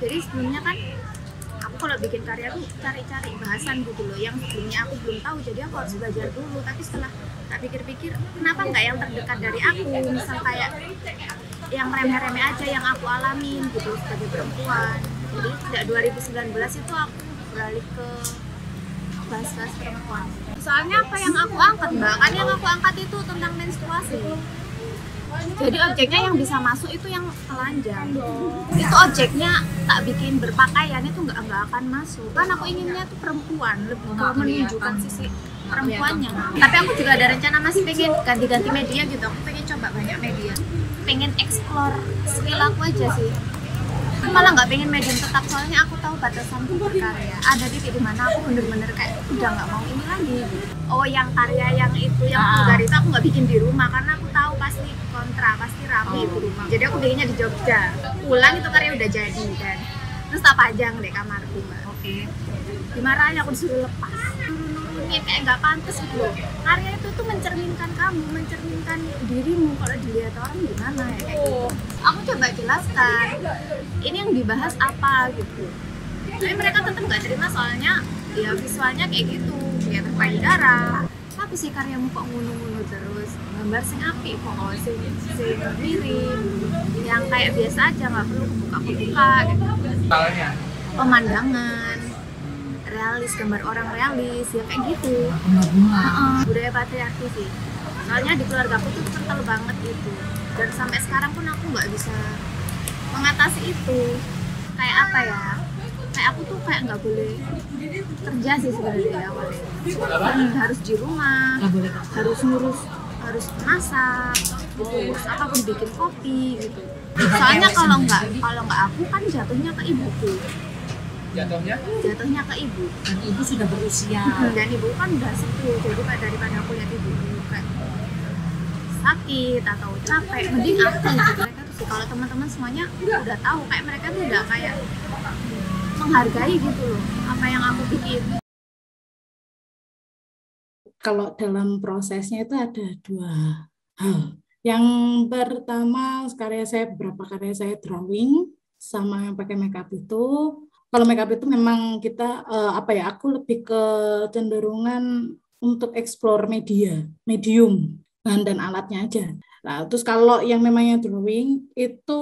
Jadi sebelumnya kan aku kalau bikin karya tuh cari-cari bahasan gitu loh yang sebelumnya aku belum tahu, jadi aku harus belajar dulu. Tapi setelah tak pikir-pikir, kenapa nggak yang terdekat dari aku, misal kayak yang remeh-remeh aja yang aku alamin gitu sebagai perempuan. Jadi sejak 2019 itu aku beralih ke bahas-bahas perempuan. Soalnya apa yang aku angkat mbak, kan yang aku angkat itu tentang menstruasi. Jadi objeknya yang bisa masuk itu yang telanjang. Itu objeknya tak bikin berpakaian itu nggak akan masuk. Kan aku inginnya tuh perempuan, lebih ke menunjukkan sisi perempuannya. Tapi aku juga ada rencana masih pengen ganti-ganti media gitu. Aku pengen coba banyak media. Pengen explore skill aku aja sih. Malah nggak pengen medium tetap, soalnya aku tahu batasanku berkarya. Ada titik di mana aku bener-bener kayak udah nggak mau ini lagi. Oh yang karya yang itu yang vulgar itu aku nggak bikin di rumah karena aku tahu pasti kontra, pasti rame di rumah. Jadi aku bikinnya di Jogja. Pulang itu karya udah jadi kan. Terus tak pajang deh kamarku mbak. Oke. Dimarahin aku disuruh lepas. Turun-turunnya kayak nggak pantas gitu loh. Karya itu tuh mencerminkan kamu, mencerminkan dirimu. Kalau dilihat orang gimana ya kayak gitu. Aku coba jelaskan. Ini yang dibahas apa gitu. Tapi mereka tetap nggak terima soalnya ya visualnya kayak gitu, kayak payudara. Tapi sih karyamu kok ngunu-ngunu terus, gambar sing apik kok, sing miring, yang kayak biasa aja nggak perlu buka-buka gitu. Pemandangan realis, gambar orang realis, ya kayak gitu. Budaya patriarki sih. Soalnya di keluarga aku tuh kental banget itu. Dan sampai sekarang pun aku nggak bisa mengatasi itu. Kayak apa ya? Kayak aku tuh kayak nggak boleh kerja sih sebenarnya di awal. Harus di rumah, harus ngurus, harus masak, gitu. Terus apapun bikin kopi gitu. Soalnya kalau nggak aku kan jatuhnya ke ibuku. Jatuhnya ke ibu. Dan ibu sudah berusia. Dan ibu kan udah sepuh, jadi daripada aku lihat ibu kayak sakit atau capek, mending aku gitu. Mereka tuh sih kalau teman-teman semuanya udah tahu kayak mereka tuh udah kayak menghargai gitu loh apa yang aku bikin. Kalau dalam prosesnya itu ada dua hal. Yang pertama beberapa karya saya drawing sama yang pakai makeup itu. Kalau makeup itu memang kita aku lebih ke cenderungan untuk explore medium, bahan dan alatnya aja. Nah, terus kalau yang memangnya drawing itu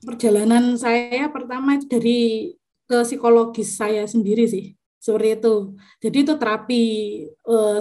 perjalanan saya pertama itu dari ke psikologis saya sendiri sih. Seperti itu. Jadi itu terapi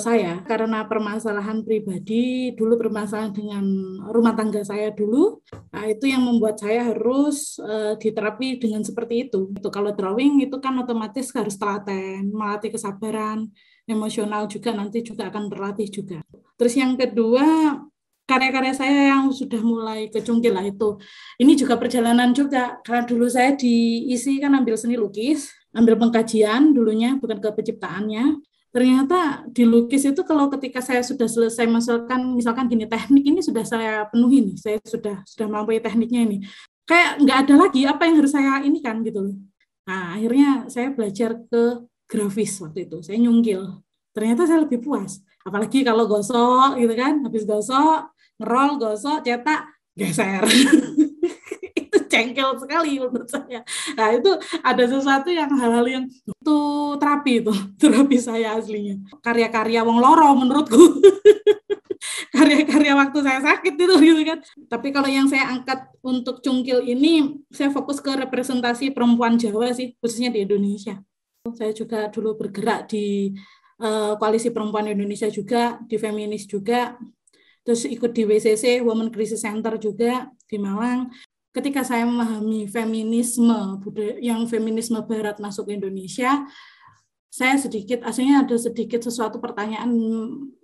saya karena permasalahan pribadi, dulu permasalahan dengan rumah tangga saya dulu. Nah, itu yang membuat saya harus diterapi dengan seperti itu. Itu kalau drawing itu kan otomatis harus telaten, melatih kesabaran, emosional juga nanti juga akan berlatih juga. Terus yang kedua, karya-karya saya yang sudah mulai kecungkil lah itu. Ini juga perjalanan juga, karena dulu saya diisi kan ambil seni lukis, ambil pengkajian dulunya, bukan ke penciptaannya. Ternyata di lukis itu kalau ketika saya sudah selesai misalkan gini, teknik ini sudah saya penuhi nih, saya sudah melampaui tekniknya ini. Kayak nggak ada lagi apa yang harus saya ini kan gitu loh. Nah, akhirnya saya belajar ke grafis waktu itu, saya nyungkil. Ternyata saya lebih puas. Apalagi kalau gosok gitu kan, habis gosok, ngerol, gosok, cetak, geser. Itu jengkel sekali menurut saya. Nah, itu ada sesuatu yang hal-hal yang itu terapi saya aslinya. Karya-karya wong loro menurutku. Karya-karya waktu saya sakit itu gitu kan. Tapi kalau yang saya angkat untuk cungkil ini, saya fokus ke representasi perempuan Jawa sih, khususnya di Indonesia. Saya juga dulu bergerak di Koalisi Perempuan Indonesia juga, di feminis juga, terus ikut di WCC, Women Crisis Center juga di Malang. Ketika saya memahami feminisme, yang feminisme barat masuk ke Indonesia, saya aslinya ada sedikit sesuatu pertanyaan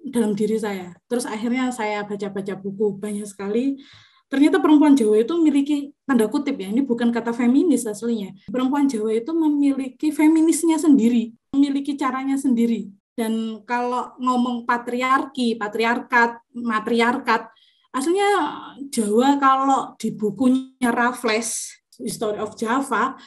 dalam diri saya. Terus akhirnya saya baca-baca buku banyak sekali. Ternyata perempuan Jawa itu memiliki, tanda kutip ya, ini bukan kata feminis aslinya. Perempuan Jawa itu memiliki feminisnya sendiri, memiliki caranya sendiri. Dan kalau ngomong patriarkat, matriarkat, aslinya Jawa kalau di bukunya Raffles, History of Java,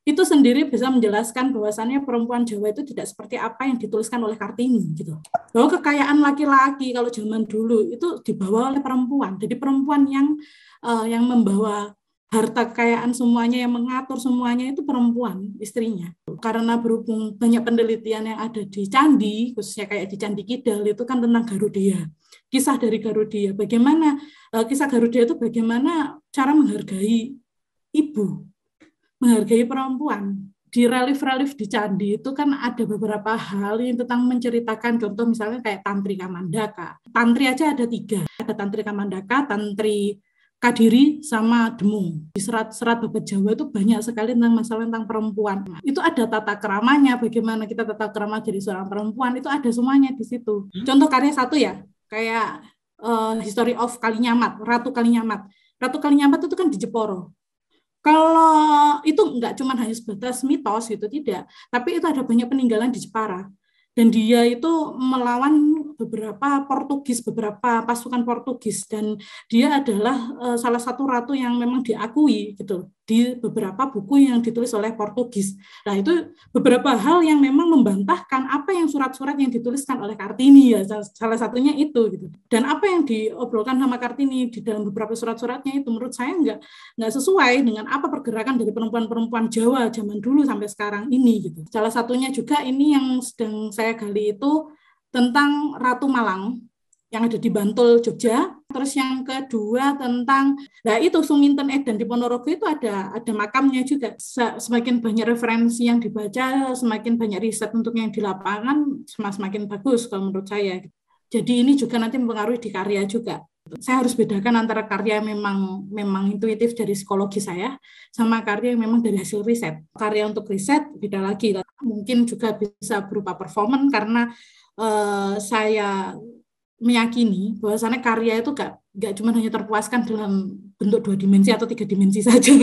itu sendiri bisa menjelaskan bahwasannya perempuan Jawa itu tidak seperti apa yang dituliskan oleh Kartini gitu. Bahwa kekayaan laki-laki kalau zaman dulu itu dibawa oleh perempuan. Jadi perempuan yang membawa harta kekayaan semuanya yang mengatur semuanya itu perempuan, istrinya. Karena berhubung banyak penelitian yang ada di candi, khususnya kayak di Candi Kidal itu kan tentang Garudia. Kisah dari Garudia, bagaimana kisah Garudia itu bagaimana cara menghargai ibu, menghargai perempuan. Di relief-relief di candi itu kan ada beberapa hal yang tentang menceritakan, contoh misalnya kayak Tantrika Mandaka. Tantri aja ada 3, ada Tantrika Mandaka, Tantri Kadiri, sama Demung. Di serat-serat Babat Jawa itu banyak sekali tentang masalah tentang perempuan. Itu ada tata keramanya, bagaimana kita tata kerama jadi seorang perempuan, itu ada semuanya di situ. Contoh karya satu ya, kayak History of Kalinyamat, Ratu Kalinyamat. Ratu Kalinyamat itu kan di Jeporo. Kalau itu enggak cuma hanya sebatas mitos gitu, tidak, tapi itu ada banyak peninggalan di Jepara. Dan dia itu melawan beberapa Portugis, beberapa pasukan Portugis, dan dia adalah salah satu ratu yang memang diakui gitu di beberapa buku yang ditulis oleh Portugis. Nah, itu beberapa hal yang memang membantahkan apa yang surat-surat yang dituliskan oleh Kartini, ya salah satunya itu gitu. Dan apa yang diobrolkan sama Kartini di dalam beberapa surat-suratnya itu menurut saya nggak sesuai dengan apa pergerakan dari perempuan-perempuan Jawa zaman dulu sampai sekarang ini gitu. Salah satunya juga ini yang sedang saya gali itu tentang Ratu Malang yang ada di Bantul, Jogja. Terus yang kedua tentang, nah itu Suminten Edan di Ponorogo itu ada makamnya juga. Semakin banyak referensi yang dibaca, semakin banyak riset untuk yang di lapangan, semakin bagus kalau menurut saya. Jadi ini juga nanti mempengaruhi di karya juga. Saya harus bedakan antara karya memang intuitif dari psikologi saya sama karya yang memang dari hasil riset. Karya untuk riset beda lagi. Mungkin juga bisa berupa performance karena saya meyakini bahwasannya karya itu gak cuma hanya terpuaskan dalam bentuk 2 dimensi atau 3 dimensi saja.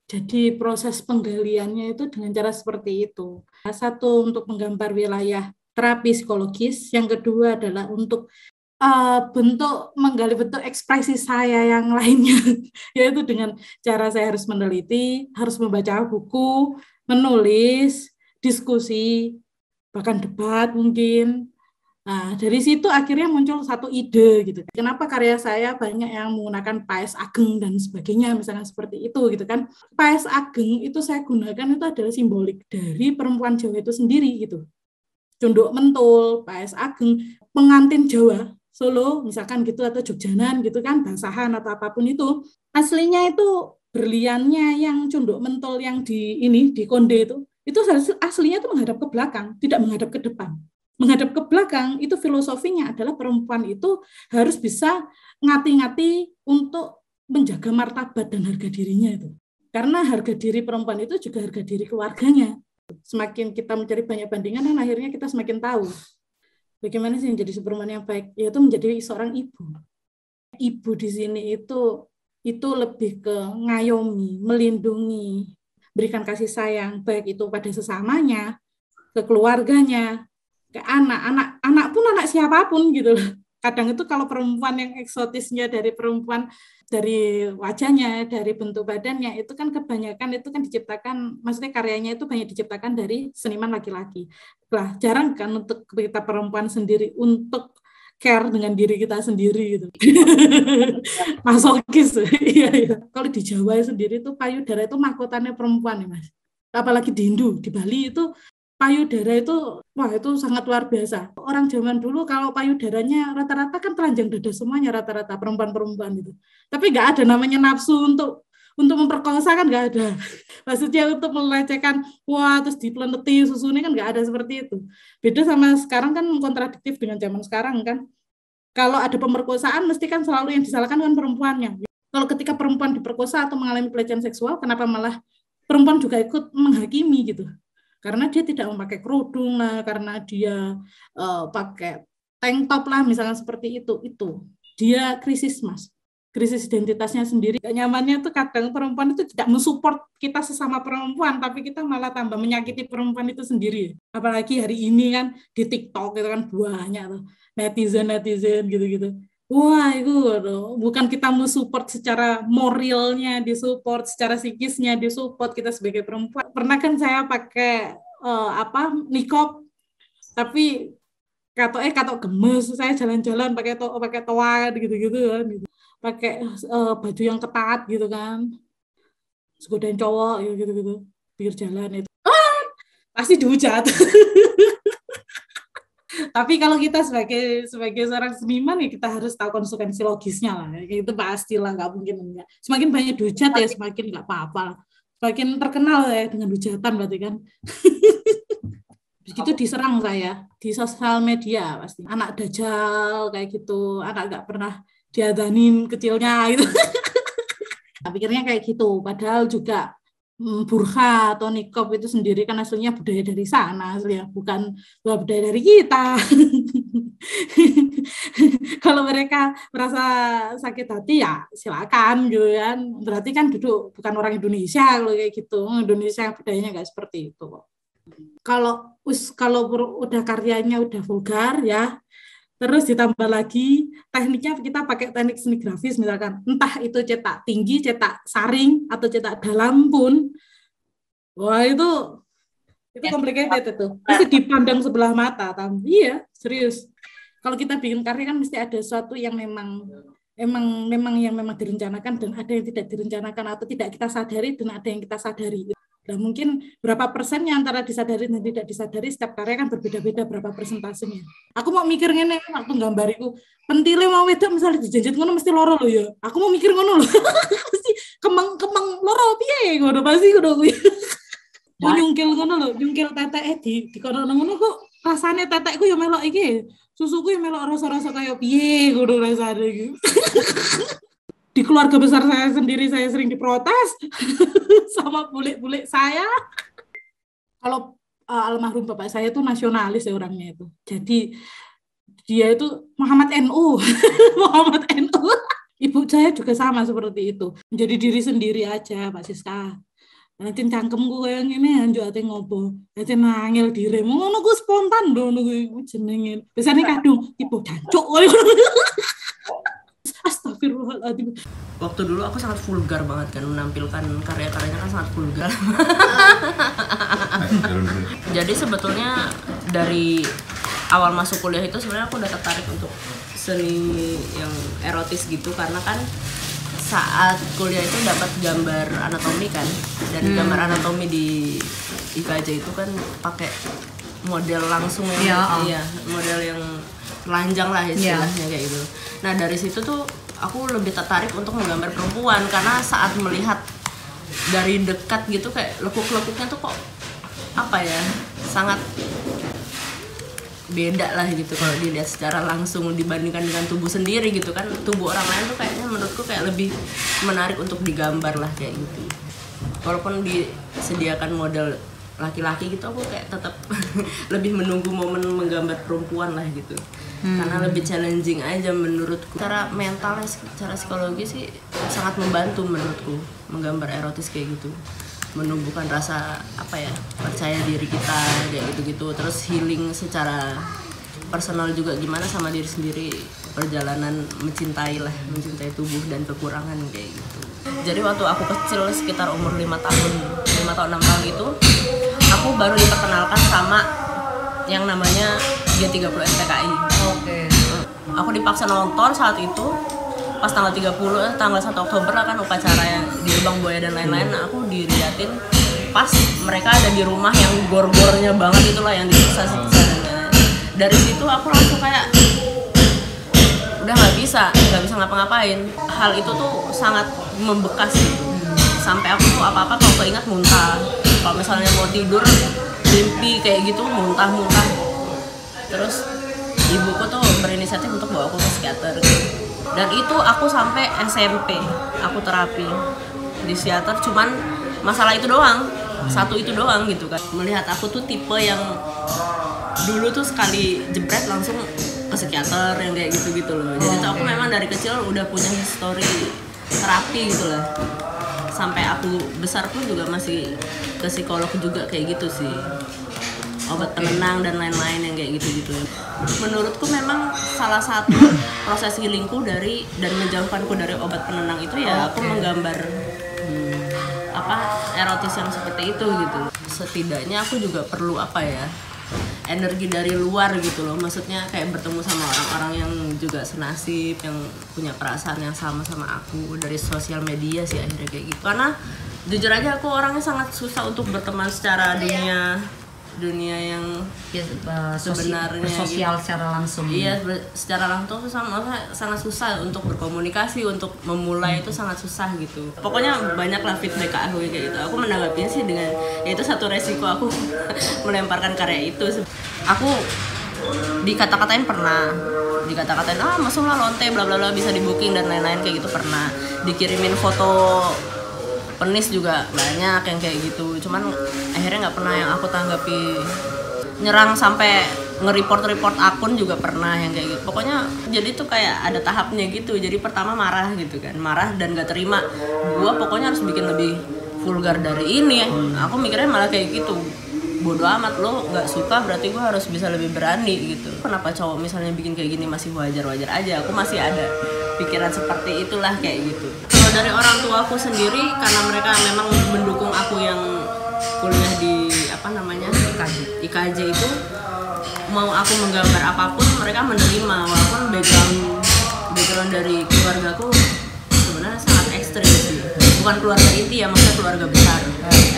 Jadi proses penggaliannya itu dengan cara seperti itu. Satu untuk menggambar wilayah terapi psikologis, yang kedua adalah untuk menggali bentuk ekspresi saya yang lainnya, yaitu dengan cara saya harus meneliti, harus membaca buku, menulis, diskusi, bahkan debat mungkin. Nah, dari situ akhirnya muncul satu ide gitu. Kenapa karya saya banyak yang menggunakan paes ageng dan sebagainya, misalnya seperti itu gitu kan. Paes ageng itu saya gunakan itu adalah simbolik dari perempuan Jawa itu sendiri gitu. Cunduk mentul, paes ageng, pengantin Jawa, Solo misalkan gitu atau Jogjanan gitu kan, basahan atau apapun itu. Aslinya itu berliannya yang cunduk mentul yang di konde itu aslinya itu menghadap ke belakang, tidak menghadap ke depan. Menghadap ke belakang itu filosofinya adalah perempuan itu harus bisa ngati-ngati untuk menjaga martabat dan harga dirinya itu. Karena harga diri perempuan itu juga harga diri keluarganya. Semakin kita mencari banyak bandingan, dan akhirnya kita semakin tahu bagaimana sih menjadi perempuan yang baik, yaitu menjadi seorang ibu. Ibu di sini itu lebih ke ngayomi, melindungi, berikan kasih sayang, baik itu pada sesamanya, ke keluarganya, ke anak pun anak siapapun gitu loh. Kadang itu kalau perempuan yang eksotisnya dari perempuan, dari wajahnya, dari bentuk badannya, itu kan kebanyakan itu kan diciptakan, maksudnya karyanya itu banyak diciptakan dari seniman laki-laki. Lah, jarang kan untuk kita perempuan sendiri untuk care dengan diri kita sendiri gitu. Masokis. Iya. Kalau di Jawa sendiri itu payudara itu mahkotanya perempuan ya, Mas. Apalagi di Hindu, di Bali itu payudara itu, wah itu sangat luar biasa. Orang zaman dulu kalau payudaranya rata-rata kan telanjang dada semuanya, rata-rata perempuan-perempuan itu. Tapi nggak ada namanya nafsu untuk memperkosa, kan nggak ada. Maksudnya untuk melecehkan, wah terus dipelenteti susunya, kan nggak ada seperti itu. Beda sama sekarang kan kontradiktif dengan zaman sekarang kan. Kalau ada pemerkosaan mesti kan selalu yang disalahkan kan perempuannya. Kalau ketika perempuan diperkosa atau mengalami pelecehan seksual, kenapa malah perempuan juga ikut menghakimi gitu? Karena dia tidak memakai kerudung lah, karena dia pakai tank top lah, misalnya seperti itu dia krisis, Mas, krisis identitasnya sendiri. Gak nyamannya tuh kadang perempuan itu tidak mensupport kita sesama perempuan, tapi kita malah tambah menyakiti perempuan itu sendiri. Apalagi hari ini kan di TikTok itu kan banyak tuh netizen gitu-gitu. Wah, itu bukan kita mensupport secara moralnya, disupport secara psikisnya, disupport kita sebagai perempuan. Pernah kan saya pakai niqab, tapi katok gemes, saya jalan-jalan pakai toa gitu kan, gitu. Pakai baju yang ketat gitu kan. godain cowok ya gitu-gitu pinggir jalan itu pasti dihujat. Tapi kalau kita sebagai seorang seniman ya kita harus tahu konsekuensi logisnya lah. Itu pastilah, nggak mungkin enggak. Semakin banyak dihujat ya semakin nggak apa-apa. Semakin terkenal ya dengan hujatan berarti kan. Begitu diserang saya di sosial media pasti. Anak dajal kayak gitu, anak nggak pernah diadanin kecilnya gitu. Pikirnya kayak gitu. Padahal juga burqa atau niqab itu sendiri kan aslinya budaya dari sana aslinya, bukan budaya dari kita. Kalau mereka merasa sakit hati ya silakan gitu kan, berarti kan duduk bukan orang Indonesia kalau kayak gitu. Indonesia budayanya nggak seperti itu kok. Kalau udah karyanya udah vulgar ya, terus ditambah lagi tekniknya kita pakai teknik seni grafis misalkan, entah itu cetak tinggi, cetak saring, atau cetak dalam pun, wah itu complicated itu. Mesti dipandang sebelah mata. Iya, serius. Kalau kita bikin karya kan mesti ada sesuatu yang memang direncanakan dan ada yang tidak direncanakan atau tidak kita sadari dan ada yang kita sadari. Nah, mungkin berapa persennya antara disadari dan tidak disadari, setiap karya kan berbeda-beda berapa persentasenya. Aku mau mikir ngene waktu gambariku, pentile mau wedok misalnya dijanjit ngono mesti loro lho ya. Aku mau mikir ngono lho. Mesti kemang loro piye ngono pasti ngono kuwi. Ku nyungkil ngono lho, nyungkil teteke di kono ngono kok rasane tetekku ya melok iki. Susuku ya melok rasa-rasa kaya piye ngono rasane iki. Di keluarga besar saya sendiri saya sering diprotes sama bule-bule saya. Kalau almarhum bapak saya itu nasionalis ya orangnya itu. Jadi dia itu Muhammad NU. Muhammad NU. Ibu saya juga sama seperti itu. Menjadi diri sendiri aja, Pak Siska. Nanti cangkemku kayak ngene anjuk ate ngopo. Ate nangil direm. Ngono ku spontan ngono ku jenenge. Biasane kadung tipe jancuk. Astagfirullahaladzim. Waktu dulu aku sangat vulgar banget kan, menampilkan karya-karyanya kan sangat vulgar. Jadi sebetulnya dari awal masuk kuliah itu sebenarnya aku udah tertarik untuk seni yang erotis gitu, karena kan saat kuliah itu dapat gambar anatomi kan, dan gambar anatomi di IKJ itu kan pakai model langsung iya, model yang telanjang lah istilahnya kayak gitu. Nah dari situ tuh aku lebih tertarik untuk menggambar perempuan, karena saat melihat dari dekat gitu kayak lekuk-lekuknya tuh kok apa ya, sangat beda lah gitu kalau dilihat secara langsung dibandingkan dengan tubuh sendiri gitu kan. Tubuh orang lain tuh kayaknya menurutku kayak lebih menarik untuk digambar lah kayak gitu. Walaupun disediakan model laki-laki gitu, aku kayak tetap lebih menunggu momen menggambar perempuan lah gitu. Karena lebih challenging aja menurutku. Secara mental, secara psikologi sih sangat membantu menurutku menggambar erotis kayak gitu. Menumbuhkan rasa apa ya, percaya diri kita kayak gitu-gitu. Terus healing secara personal juga, gimana sama diri sendiri, perjalanan mencintai tubuh dan kekurangan kayak gitu. Jadi waktu aku kecil sekitar umur 5 tahun 6 tahun itu, aku baru diperkenalkan sama yang namanya G30 SPKI. Aku dipaksa nonton saat itu pas tanggal 1 Oktober lah kan upacara yang di Lubang Buaya dan lain-lain. Aku diliatin pas mereka ada di rumah yang gor-gornya banget itulah, yang disiksa-siksa. Dari situ aku langsung kayak udah nggak bisa ngapa-ngapain. Hal itu tuh sangat membekas gitu. Sampai aku tuh apa-apa kalau keingat muntah. Kalau misalnya mau tidur mimpi kayak gitu muntah-muntah. Terus ibuku tuh berinisiatif untuk bawa aku ke psikiater. Dan itu aku sampai SMP aku terapi di psikiater, cuman masalah itu doang, satu itu doang gitu kan. Melihat aku tuh tipe yang dulu tuh sekali jebret langsung ke psikiater yang kayak gitu-gitu loh. Jadi tuh aku memang dari kecil udah punya histori terapi gitu lah. Sampai aku besar pun juga masih ke psikolog juga kayak gitu sih. Obat penenang dan lain-lain yang kayak gitu-gitu. Menurutku memang salah satu proses healingku dan menjauhkanku dari obat penenang itu ya aku menggambar erotis yang seperti itu gitu. Setidaknya aku juga perlu energi dari luar gitu loh. Maksudnya kayak bertemu sama orang-orang yang juga senasib, yang punya perasaan yang sama aku. Dari sosial media sih akhirnya kayak gitu. Karena Jujur aja aku orangnya sangat susah untuk berteman secara dunia yang sebenarnya sosial gitu. Secara langsung. Iya, secara langsung tuh sangat susah untuk berkomunikasi, untuk memulai itu sangat susah gitu. Pokoknya banyaklah feedback ke aku kayak gitu. Aku menanggapinya sih dengan ya itu satu resiko aku melemparkan karya itu. Aku dikata-katain masuklah lonte bla bla bla, bisa di booking dan lain-lain kayak gitu pernah. Dikirimin foto penis juga banyak yang kayak gitu, cuman akhirnya nggak pernah yang aku tanggapi. Nyerang sampai nge-report akun juga pernah yang kayak gitu. Pokoknya jadi tuh kayak ada tahapnya gitu. Jadi pertama marah gitu kan, marah dan nggak terima. Gua pokoknya harus bikin lebih vulgar dari ini. Aku mikirnya malah kayak gitu, bodo amat, lo nggak suka berarti gue harus bisa lebih berani gitu. Kenapa cowok misalnya bikin kayak gini masih wajar-wajar aja, aku masih ada pikiran seperti itulah kayak gitu. Kalau dari orang tua aku sendiri, karena mereka memang mendukung aku yang kuliah di IKJ itu, mau aku menggambar apapun mereka menerima, walaupun background dari keluargaku sebenarnya sangat ekstrim sih. Bukan keluarga inti ya, maksudnya keluarga besar,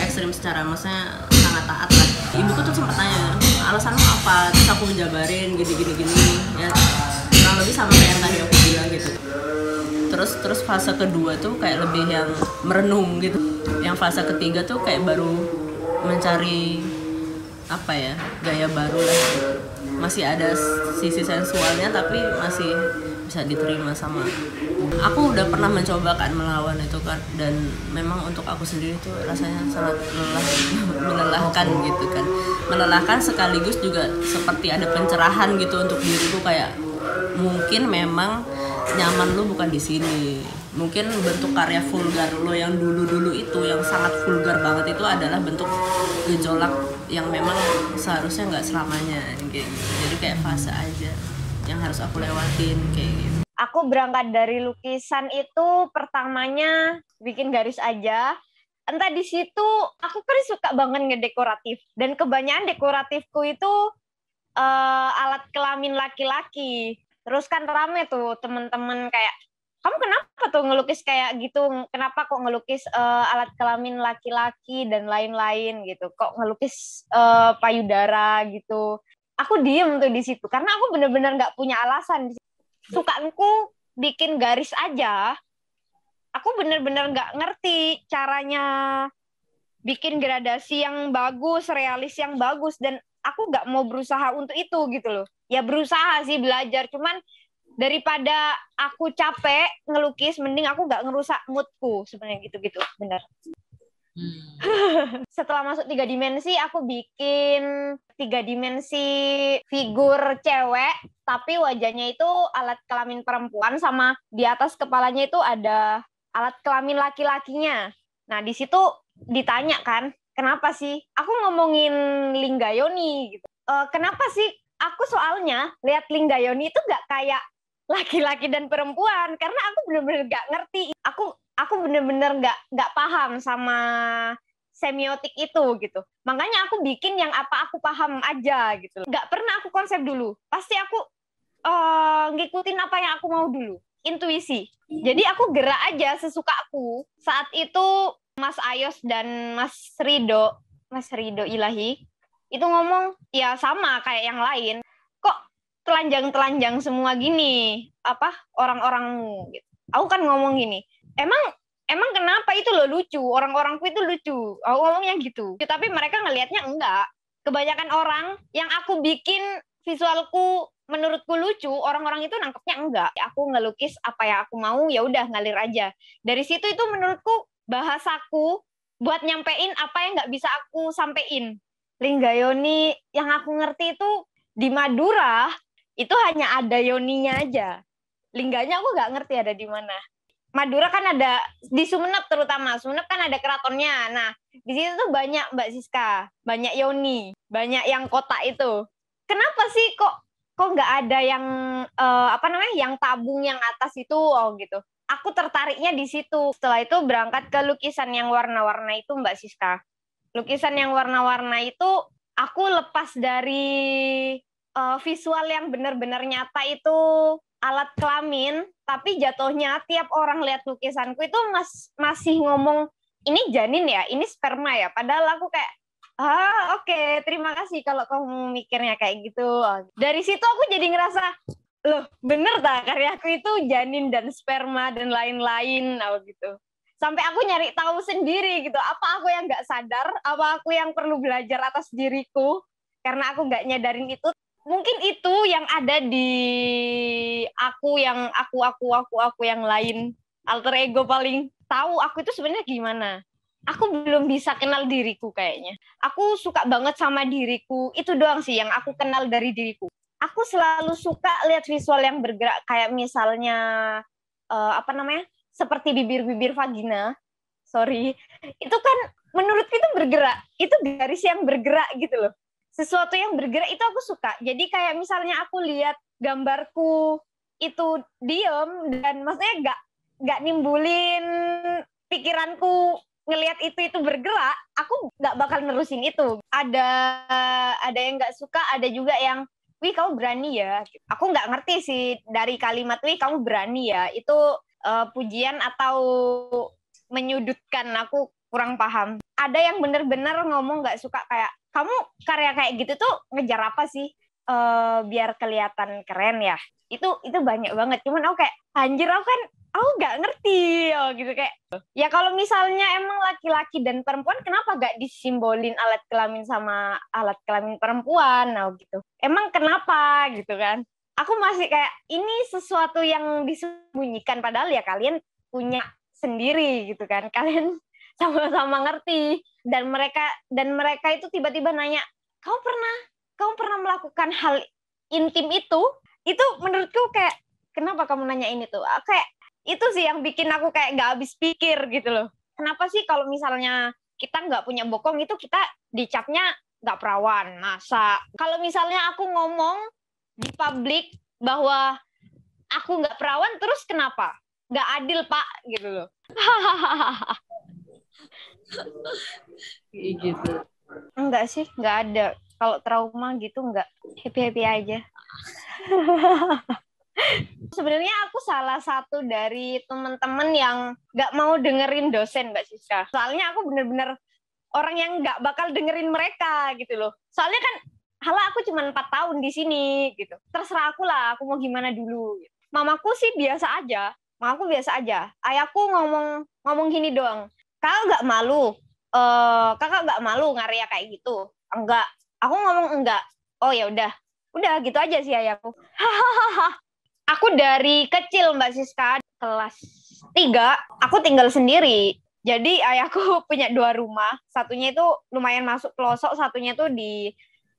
ekstrim secara maksudnya sangat taat lah. Ibuku tuh sempat tanya, alasanmu apa? Terus aku menjabarin gini ya, kurang lebih sama kayak yang tadi aku bilang gitu. Terus fase kedua tuh kayak lebih yang merenung gitu. Yang fase ketiga tuh kayak baru mencari apa ya, gaya baru lah. Masih ada sisi sensualnya tapi masih bisa diterima sama. Aku udah pernah mencoba kan melawan itu kan, dan memang untuk aku sendiri tuh rasanya sangat melelahkan gitu kan. Melelahkan sekaligus juga seperti ada pencerahan gitu untuk diriku, kayak mungkin memang nyaman lu bukan di sini. Mungkin bentuk karya vulgar lo yang dulu itu, yang sangat vulgar banget itu adalah bentuk gejolak yang memang seharusnya nggak selamanya kayak gitu. Jadi kayak fase aja yang harus aku lewatin kayak gitu. Aku berangkat dari lukisan itu pertamanya bikin garis aja. Entah di situ aku kan suka banget ngedekoratif, dan kebanyakan dekoratifku itu alat kelamin laki-laki. Terus kan rame tuh temen-temen kayak, kamu kenapa tuh ngelukis kayak gitu? Kenapa kok ngelukis alat kelamin laki-laki dan lain-lain gitu? Kok ngelukis payudara gitu? Aku diem tuh di situ karena aku bener-bener nggak punya alasan. Sukaanku bikin garis aja. Aku bener-bener nggak ngerti caranya bikin gradasi yang bagus, realis yang bagus, dan aku nggak mau berusaha untuk itu gitu loh. Ya berusaha sih belajar, cuman daripada aku capek ngelukis, mending aku nggak ngerusak moodku sebenarnya gitu-gitu, bener. Setelah masuk 3 dimensi, aku bikin 3 dimensi figur cewek, tapi wajahnya itu alat kelamin perempuan, sama di atas kepalanya itu ada alat kelamin laki-lakinya. Nah, di situ ditanya kan, kenapa sih? Aku ngomongin Linggayoni gitu. Kenapa sih? Aku soalnya lihat Linggayoni itu nggak kayak laki-laki dan perempuan, karena aku bener-bener nggak ngerti. Aku bener-bener nggak paham sama semiotik itu gitu. Makanya aku bikin yang apa aku paham aja gitu. Nggak pernah aku konsep dulu. Pasti aku ngikutin apa yang aku mau dulu. Intuisi. Jadi aku gerak aja sesuka aku. Saat itu Mas Ayos dan Mas Rido Ilahi, itu ngomong, ya sama kayak yang lain. Kok telanjang-telanjang semua gini? Apa orang-orangmu? Gitu. Aku kan ngomong gini, emang kenapa itu lo lucu? Orang-orangku itu lucu. Aku ngomongnya gitu. Tapi mereka ngelihatnya enggak. Kebanyakan orang yang aku bikin visualku menurutku lucu, orang-orang itu nangkepnya enggak. Aku ngelukis apa yang aku mau, ya udah ngalir aja. Dari situ itu menurutku bahasaku buat nyampein apa yang nggak bisa aku sampein. Linggayoni yang aku ngerti itu di Madura itu hanya ada yoninya aja. Lingganya aku nggak ngerti ada di mana. Madura kan ada di Sumenep, terutama Sumenep kan ada keratonnya. Nah, di situ tuh banyak Mbak Siska, banyak yoni, banyak yang kotak itu. Kenapa sih kok nggak ada yang yang tabung yang atas itu, gitu. Aku tertariknya di situ. Setelah itu berangkat ke lukisan yang warna-warna itu, Mbak Siska. Lukisan yang warna-warna itu aku lepas dari visual yang benar-benar nyata itu alat kelamin, tapi jatuhnya tiap orang lihat lukisanku itu masih ngomong, ini janin ya, ini sperma ya. Padahal aku kayak, oke, terima kasih kalau kamu mikirnya kayak gitu. Dari situ aku jadi ngerasa, loh bener tak karyaku itu janin dan sperma dan lain-lain gitu. Sampai aku nyari tahu sendiri gitu, apa aku yang nggak sadar, apa aku yang perlu belajar atas diriku, karena aku nggak nyadarin itu. Mungkin itu yang ada di aku yang aku yang lain, alter ego paling tahu aku itu sebenarnya gimana. Aku belum bisa kenal diriku kayaknya. Aku suka banget sama diriku, itu doang sih yang aku kenal dari diriku. Aku selalu suka lihat visual yang bergerak, kayak misalnya seperti bibir-bibir vagina. Sorry, itu kan menurutku itu bergerak, itu garis yang bergerak gitu loh. Sesuatu yang bergerak itu aku suka. Jadi kayak misalnya aku lihat gambarku itu diem dan maksudnya nggak nimbulin pikiranku ngelihat itu bergerak, aku nggak bakal nerusin itu. Ada yang nggak suka, ada juga yang, wih kamu berani ya. Aku nggak ngerti sih dari kalimat wih kamu berani ya, itu pujian atau menyudutkan, aku kurang paham. Ada yang bener-bener ngomong nggak suka kayak, kamu karya kayak gitu tuh ngejar apa sih? Biar kelihatan keren ya. Itu banyak banget. Cuman aku kayak, anjir aku nggak ngerti gitu kayak. Ya kalau misalnya emang laki-laki dan perempuan, kenapa nggak disimbolin alat kelamin sama alat kelamin perempuan gitu? Emang kenapa gitu kan? Aku masih kayak, ini sesuatu yang disembunyikan, padahal ya kalian punya sendiri gitu kan. Kalian sama-sama ngerti, dan mereka itu tiba-tiba nanya, kamu pernah melakukan hal intim itu menurutku kayak, kenapa kamu nanya ini tuh? Kayak itu sih yang bikin aku kayak nggak habis pikir gitu loh. Kenapa sih kalau misalnya kita nggak punya bokong itu kita dicapnya nggak perawan? Masa kalau misalnya aku ngomong di publik bahwa aku nggak perawan, terus kenapa? Nggak adil pak gitu loh. Gitu. Enggak sih, nggak ada. Kalau trauma gitu enggak, happy-happy aja. Sebenarnya aku salah satu dari teman-teman yang nggak mau dengerin dosen, Mbak Siska. Soalnya aku bener-bener orang yang nggak bakal dengerin mereka gitu loh. Soalnya kan, halah aku cuma 4 tahun di sini gitu. Terserah aku lah, aku mau gimana dulu. Mamaku sih biasa aja. Mamaku biasa aja. Ayahku ngomong gini doang. Kakak nggak malu? Kakak nggak malu ngarya kayak gitu? Enggak. Aku ngomong enggak. Oh ya udah gitu aja sih ayahku. Aku dari kecil Mbak Siska, kelas 3 aku tinggal sendiri. Jadi ayahku punya 2 rumah. Satunya itu lumayan masuk pelosok, satunya tuh di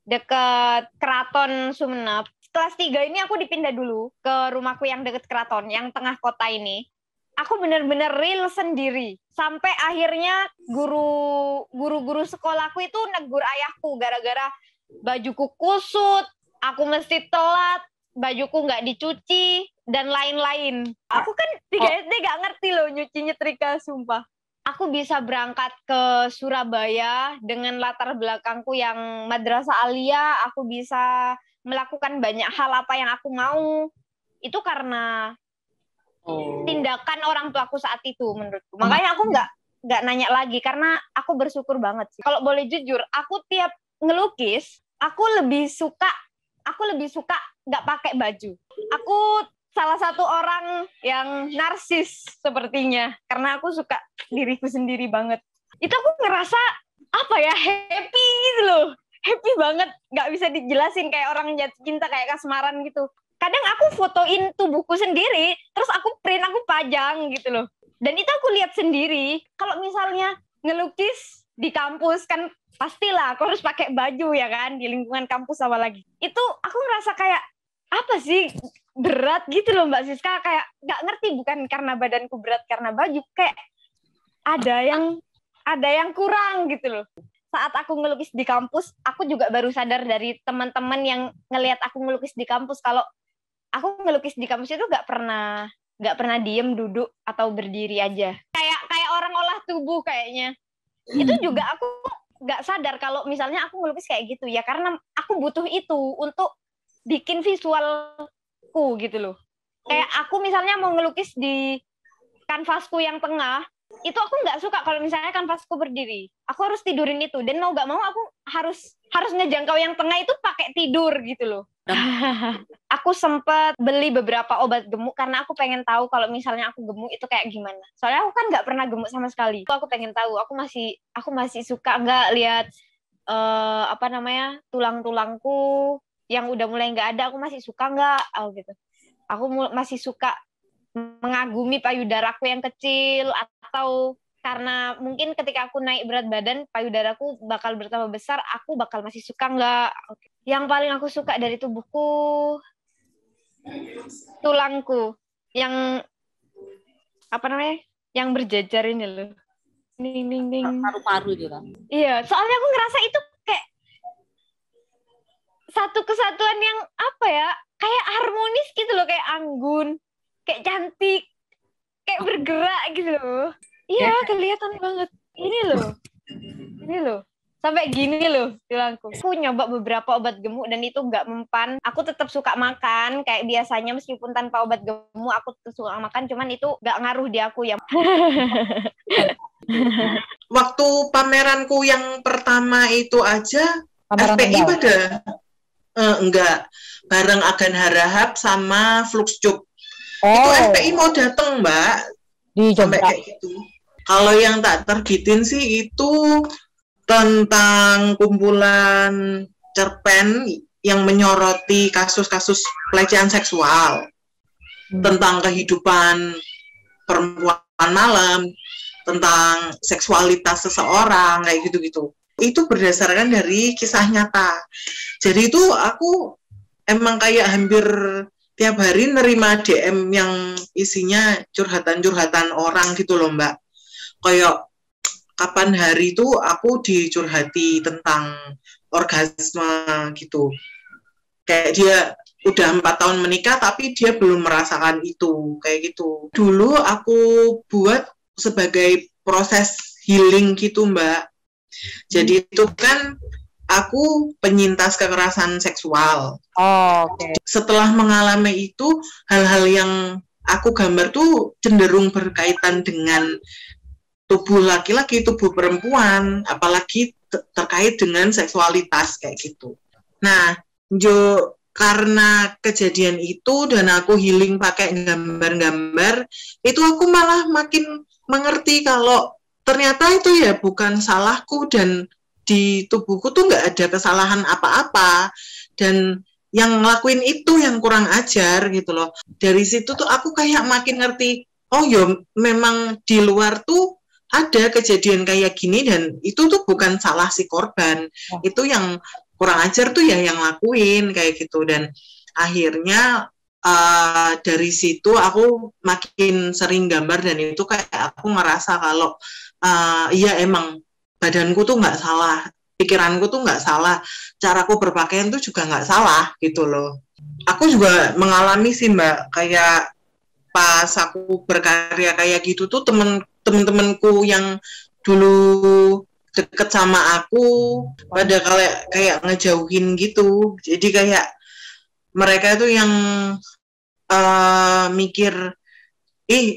dekat Keraton Sumenep. Kelas 3 ini aku dipindah dulu ke rumahku yang dekat keraton, yang tengah kota ini. Aku bener-bener real sendiri. Sampai akhirnya guru-guru sekolahku itu negur ayahku gara-gara bajuku kusut, aku mesti telat, bajuku nggak dicuci, dan lain-lain. Aku kan 3 SD nggak ngerti loh nyuci nyetrika, sumpah. Aku bisa berangkat ke Surabaya dengan latar belakangku yang madrasah aliyah, aku bisa melakukan banyak hal apa yang aku mau. Itu karena tindakan orang tuaku saat itu menurutku. Makanya aku nggak nanya lagi karena aku bersyukur banget sih. Kalau boleh jujur, aku tiap ngelukis, aku lebih suka nggak pakai baju. Aku salah satu orang yang narsis sepertinya karena aku suka diriku sendiri banget. Itu aku ngerasa apa ya, happy gitu loh. Happy banget, nggak bisa dijelasin, kayak orang jatuh cinta, kayak kasmaran gitu. Kadang aku fotoin tubuhku sendiri, terus aku print, aku pajang gitu loh. Dan itu aku lihat sendiri. Kalau misalnya ngelukis di kampus kan pastilah aku harus pakai baju ya kan, di lingkungan kampus apa lagi. Itu aku ngerasa kayak apa sih, berat gitu loh Mbak Siska, kayak nggak ngerti, bukan karena badanku berat karena baju, kayak ada yang kurang gitu loh. Saat aku ngelukis di kampus, aku juga baru sadar dari teman-teman yang ngelihat aku ngelukis di kampus kalau aku ngelukis di kampus itu nggak pernah diem, duduk atau berdiri aja. Kayak orang olah tubuh kayaknya. Itu juga aku nggak sadar kalau misalnya aku ngelukis kayak gitu ya, karena aku butuh itu untuk bikin visualku gitu loh. Kayak aku misalnya mau ngelukis di kanvasku yang tengah, itu aku nggak suka kalau misalnya kanvasku berdiri. Aku harus tidurin itu, dan mau nggak mau aku harus ngejangkau yang tengah itu pakai tidur gitu loh. Aku sempet beli beberapa obat gemuk karena aku pengen tahu kalau misalnya aku gemuk itu kayak gimana. Soalnya aku kan nggak pernah gemuk sama sekali. Aku pengen tahu. Aku masih suka nggak lihat tulang-tulangku yang udah mulai nggak ada. Aku masih suka nggak? Gitu. Aku masih suka mengagumi payudaraku yang kecil, atau karena mungkin ketika aku naik berat badan payudaraku bakal bertambah besar, aku bakal masih suka nggak? Yang paling aku suka dari tubuhku tulangku yang yang berjajar ini loh, paru-paru gitu. Iya, soalnya aku ngerasa itu kayak satu kesatuan yang kayak harmonis gitu loh, kayak anggun, kayak cantik, kayak bergerak gitu loh. Iya, kelihatan banget. Ini loh. Sampai gini loh tulangku. Aku nyoba beberapa obat gemuk dan itu nggak mempan. Aku tetap suka makan kayak biasanya meskipun tanpa obat gemuk aku tetap suka makan. Cuman itu nggak ngaruh di aku ya. Waktu pameranku yang pertama itu aja FPI pada enggak, bareng Agan Harahap sama Fluxcube. Itu FPI mau dateng Mbak, sampai kayak gitu. Kalau yang tak terbitin sih itu tentang kumpulan cerpen yang menyoroti kasus-kasus pelecehan seksual, tentang kehidupan perempuan malam, tentang seksualitas seseorang, kayak gitu-gitu. Itu berdasarkan dari kisah nyata. Jadi itu aku emang kayak hampir tiap hari nerima DM yang isinya curhatan-curhatan orang gitu loh Mbak. Kayak kapan hari itu aku dicurhati tentang orgasme gitu. Kayak dia udah 4 tahun menikah tapi dia belum merasakan itu, kayak gitu. Dulu aku buat sebagai proses healing gitu Mbak. Jadi itu kan aku penyintas kekerasan seksual. Setelah mengalami itu, hal-hal yang aku gambar tuh cenderung berkaitan dengan tubuh laki-laki, tubuh perempuan, apalagi terkait dengan seksualitas kayak gitu. Nah, karena kejadian itu dan aku healing pakai gambar-gambar, itu aku malah makin mengerti kalau ternyata itu ya bukan salahku dan di tubuhku tuh nggak ada kesalahan apa-apa, dan yang ngelakuin itu yang kurang ajar gitu loh. Dari situ tuh aku kayak makin ngerti, oh yo memang di luar tuh ada kejadian kayak gini dan itu tuh bukan salah si korban, itu yang kurang ajar tuh ya yang lakuin kayak gitu. Dan akhirnya dari situ aku makin sering gambar dan itu kayak aku ngerasa kalau iya emang badanku tuh nggak salah, pikiranku tuh nggak salah, caraku berpakaian tuh juga nggak salah gitu loh. Aku juga mengalami sih Mbak, kayak pas aku berkarya kayak gitu tuh temen-temenku yang dulu deket sama aku pada kayak ngejauhin gitu. Jadi kayak mereka tuh yang mikir,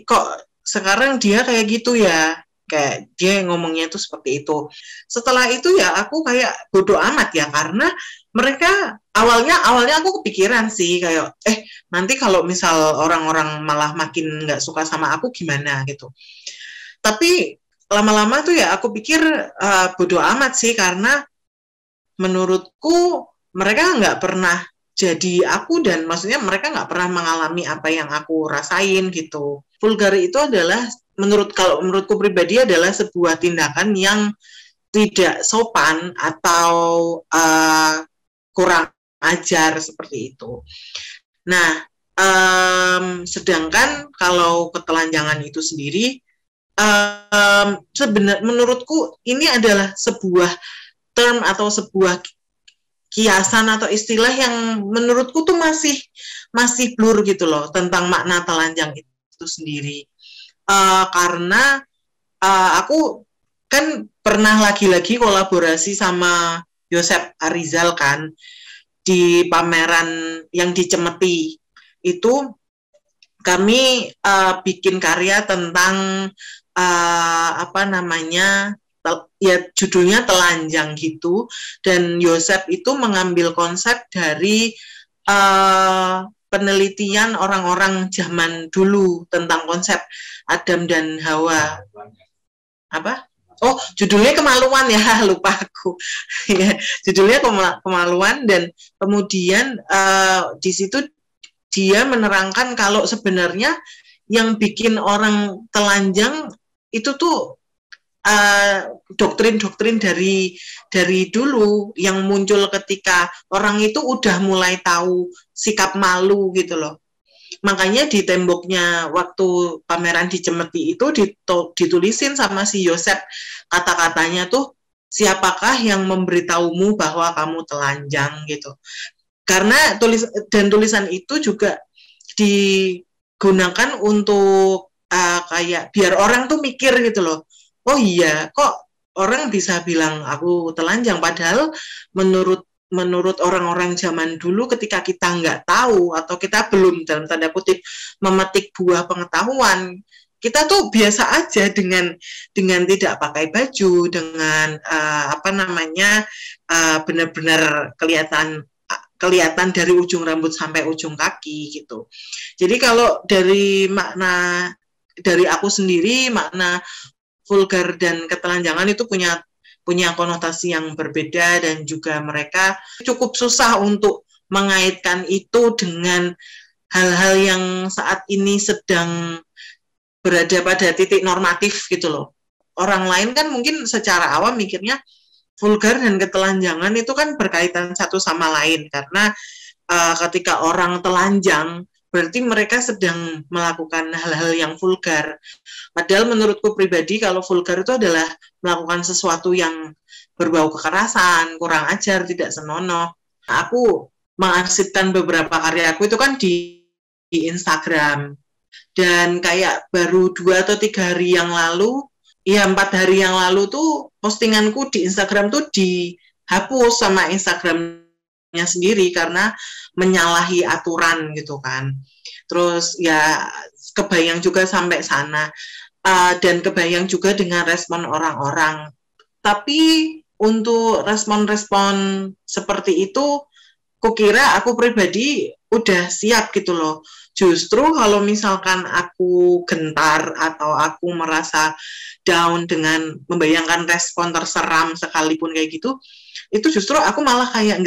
kok sekarang dia kayak gitu ya, kayak dia ngomongnya tuh seperti itu. Setelah itu ya aku kayak bodoh amat ya, karena mereka awalnya aku kepikiran sih kayak nanti kalau misal orang-orang malah makin nggak suka sama aku gimana gitu. Tapi lama-lama tuh ya aku pikir bodoh amat sih, karena menurutku mereka nggak pernah jadi aku, dan maksudnya mereka nggak pernah mengalami apa yang aku rasain gitu. Vulgar itu adalah kalau menurutku pribadi adalah sebuah tindakan yang tidak sopan atau kurang ajar seperti itu. Nah, sedangkan kalau ketelanjangan itu sendiri, menurutku ini adalah sebuah term atau sebuah kiasan atau istilah yang menurutku tuh masih blur gitu loh tentang makna telanjang itu sendiri. Karena aku kan pernah lagi-lagi kolaborasi sama Yosep Arizal kan di pameran yang di Cemeti. Itu kami bikin karya tentang apa namanya, ya judulnya telanjang gitu, dan Yosef itu mengambil konsep dari penelitian orang-orang zaman dulu tentang konsep Adam dan Hawa. Apa? Oh, judulnya kemaluan ya, lupa aku. Ya, judulnya kemaluan, dan kemudian di situ dia menerangkan kalau sebenarnya yang bikin orang telanjang itu tuh doktrin-doktrin dari dulu yang muncul ketika orang itu udah mulai tahu sikap malu gitu loh. Makanya di temboknya waktu pameran di Cemeti itu ditulisin sama si Yosef, kata-katanya tuh, siapakah yang memberitahumu bahwa kamu telanjang gitu. Karena tulisan itu juga digunakan untuk kayak biar orang tuh mikir gitu loh. Oh iya, kok orang bisa bilang aku telanjang, padahal menurut orang-orang zaman dulu ketika kita nggak tahu atau kita belum dalam tanda kutip memetik buah pengetahuan, kita tuh biasa aja dengan tidak pakai baju, dengan apa namanya, benar-benar kelihatan dari ujung rambut sampai ujung kaki gitu. Jadi kalau dari makna dari aku sendiri, makna vulgar dan ketelanjangan itu punya konotasi yang berbeda, dan juga mereka cukup susah untuk mengaitkan itu dengan hal-hal yang saat ini sedang berada pada titik normatif gitu loh. Orang lain kan mungkin secara awam mikirnya vulgar dan ketelanjangan itu kan berkaitan satu sama lain, karena ketika orang telanjang berarti mereka sedang melakukan hal-hal yang vulgar. Padahal menurutku pribadi kalau vulgar itu adalah melakukan sesuatu yang berbau kekerasan, kurang ajar, tidak senonoh. Aku mengarsipkan beberapa karyaku itu kan di Instagram. Dan kayak baru 2 atau 3 hari yang lalu, ya 4 hari yang lalu tuh postinganku di Instagram tuh dihapus sama Instagramnya sendiri karena menyalahi aturan gitu kan. Terus ya kebayang juga sampai sana, dan kebayang juga dengan respon orang-orang. Tapi untuk respon-respon seperti itu, kukira aku pribadi udah siap gitu loh. Justru kalau misalkan aku gentar atau aku merasa down dengan membayangkan respon terseram sekalipun kayak gitu, itu justru aku malah kayak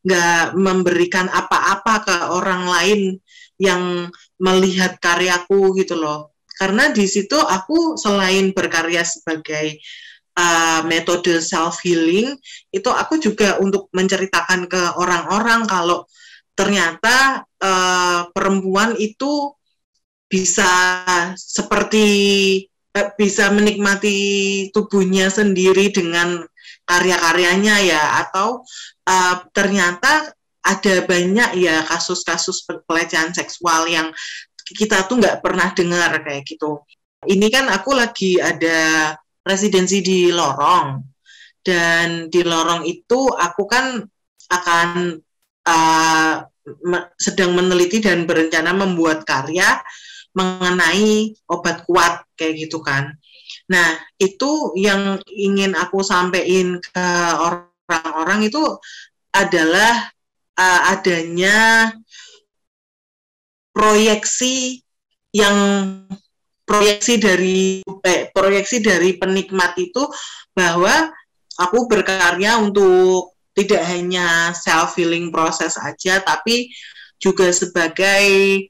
nggak memberikan apa-apa ke orang lain yang melihat karyaku gitu loh. Karena di situ aku selain berkarya sebagai metode self-healing, itu aku juga untuk menceritakan ke orang-orang kalau ternyata perempuan itu bisa bisa menikmati tubuhnya sendiri dengan karya-karyanya ya, atau ternyata ada banyak ya kasus-kasus pelecehan seksual yang kita tuh nggak pernah dengar kayak gitu. Ini kan aku lagi ada residensi di Lorong, dan di Lorong itu aku kan akan sedang meneliti dan berencana membuat karya mengenai obat kuat kayak gitu kan. Nah, itu yang ingin aku sampaikan ke orang-orang itu adalah adanya proyeksi dari penikmat itu, bahwa aku berkarya untuk tidak hanya self-healing proses aja, tapi juga sebagai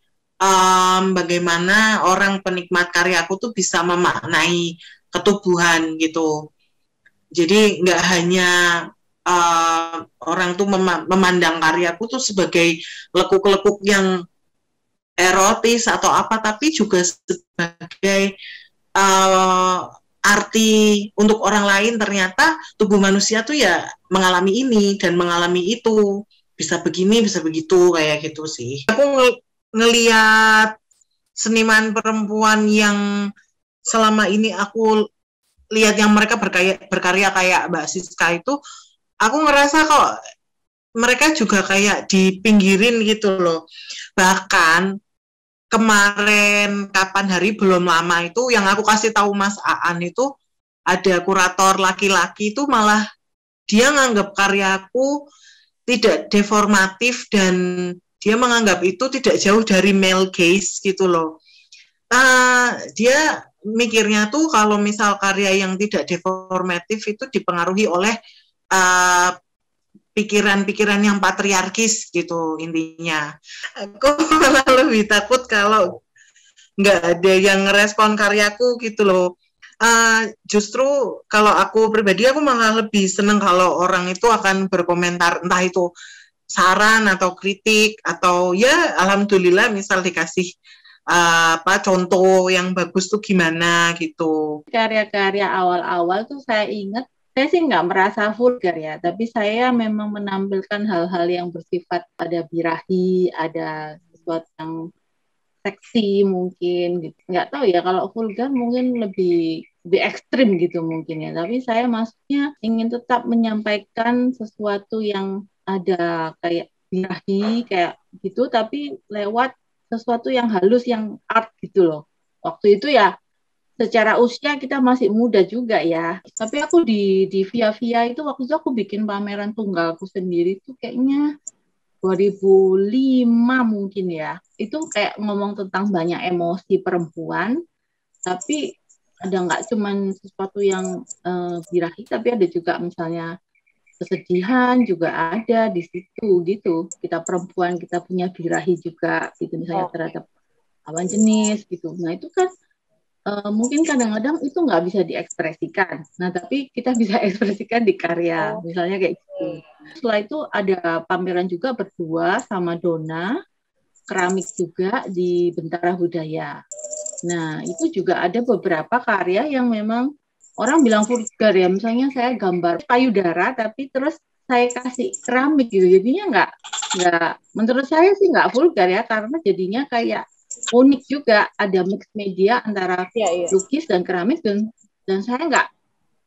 bagaimana orang penikmat karyaku tuh bisa memaknai ketubuhan gitu. Jadi nggak hanya orang tuh memandang karyaku tuh sebagai lekuk-lekuk yang erotis atau apa, tapi juga sebagai arti untuk orang lain, ternyata tubuh manusia tuh ya mengalami ini dan mengalami itu, bisa begini, bisa begitu, kayak gitu sih. Aku ngelihat seniman perempuan yang selama ini aku lihat yang mereka berkarya kayak Mbak Siska itu, aku ngerasa kok mereka juga kayak dipinggirin gitu loh. Bahkan kemarin kapan hari belum lama itu yang aku kasih tahu Mas Aan itu ada kurator laki-laki itu malah dia nganggap karyaku tidak deformatif dan dia menganggap itu tidak jauh dari male gaze gitu loh. Dia mikirnya tuh kalau misal karya yang tidak deformatif itu dipengaruhi oleh pikiran-pikiran yang patriarkis gitu intinya. Aku malah lebih takut kalau nggak ada yang ngerespon karyaku gitu loh. Justru kalau aku pribadi aku malah lebih seneng kalau orang itu akan berkomentar, entah itu saran atau kritik atau ya alhamdulillah misal dikasih contoh yang bagus tuh gimana gitu. Karya-karya awal-awal tuh saya ingat, saya sih nggak merasa vulgar ya, tapi saya memang menampilkan hal-hal yang bersifat ada birahi, ada sesuatu yang seksi mungkin gitu. Nggak tahu ya, kalau vulgar mungkin lebih ekstrim gitu mungkin ya, tapi saya maksudnya ingin tetap menyampaikan sesuatu yang ada kayak birahi kayak gitu, tapi lewat sesuatu yang halus, yang art gitu loh. Waktu itu ya secara usia kita masih muda juga ya, tapi aku di Via itu waktu itu aku bikin pameran tunggalku sendiri tuh kayaknya 2005 mungkin ya. Itu kayak ngomong tentang banyak emosi perempuan, tapi ada nggak cuman sesuatu yang birahi, tapi ada juga misalnya kesedihan juga ada di situ gitu. Kita perempuan, kita punya birahi juga gitu, misalnya terhadap lawan jenis gitu. Nah itu kan mungkin kadang-kadang itu nggak bisa diekspresikan. Nah tapi kita bisa ekspresikan di karya, misalnya kayak gitu. Setelah itu ada pameran juga berdua sama Dona, keramik juga di Bentara Budaya. Nah itu juga ada beberapa karya yang memang orang bilang vulgar ya, misalnya saya gambar payudara tapi terus saya kasih keramik gitu, jadinya nggak menurut saya sih nggak vulgar ya, karena jadinya kayak unik juga, ada mix media antara lukis dan keramik, dan saya nggak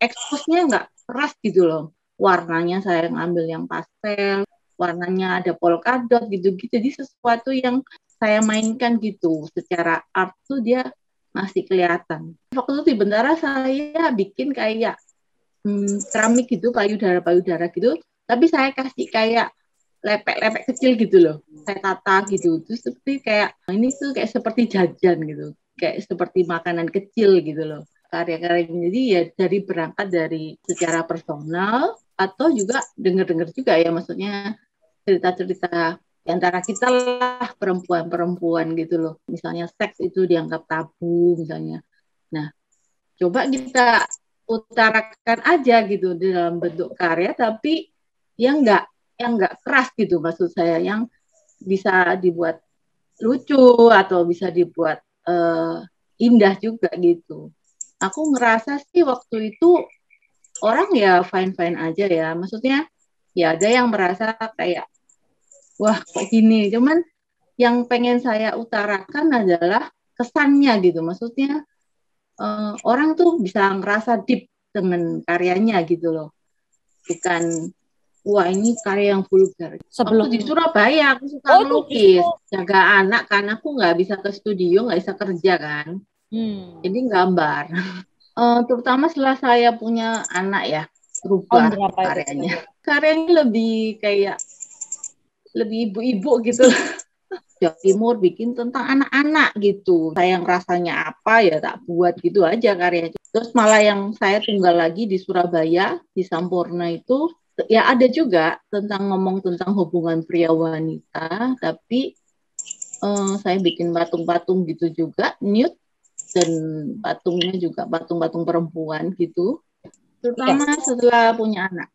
expose-nya nggak keras gitu loh, warnanya saya ngambil yang pastel, warnanya ada polkadot gitu-gitu, jadi sesuatu yang saya mainkan gitu secara art tuh dia masih kelihatan. Waktu itu di Bentara saya bikin kayak keramik gitu, payudara gitu, tapi saya kasih kayak lepek-lepek kecil gitu loh, saya tata gitu, terus seperti kayak ini tuh kayak seperti jajan gitu, kayak seperti makanan kecil gitu loh karya-karya ini. Jadi ya dari berangkat dari secara personal atau juga dengar-dengar juga ya, maksudnya cerita-cerita di antara kita lah perempuan-perempuan gitu loh, misalnya seks itu dianggap tabu misalnya. Nah coba kita utarakan aja gitu dalam bentuk karya, tapi yang nggak keras gitu, maksud saya yang bisa dibuat lucu atau bisa dibuat indah juga gitu. Aku ngerasa sih waktu itu orang ya fine-fine aja ya, maksudnya ya ada yang merasa kayak wah kok gini, cuman yang pengen saya utarakan adalah kesannya gitu, maksudnya orang tuh bisa ngerasa deep dengan karyanya gitu loh, bukan wah ini karya yang vulgar. Waktu di Surabaya aku suka melukis, jaga anak kan, aku nggak bisa ke studio, nggak bisa kerja kan, jadi gambar. Terutama setelah saya punya anak ya, berubah karyanya. Karyanya lebih kayak lebih ibu-ibu gitu. Jawa Timur bikin tentang anak-anak gitu. Saya yang rasanya apa ya tak buat gitu aja karyanya. Terus malah yang saya tunggal lagi di Surabaya, di Sampurna itu ya ada juga tentang ngomong tentang hubungan pria wanita, tapi saya bikin patung-patung gitu juga, nude, dan patungnya juga patung-patung perempuan gitu, terutama setelah punya anak.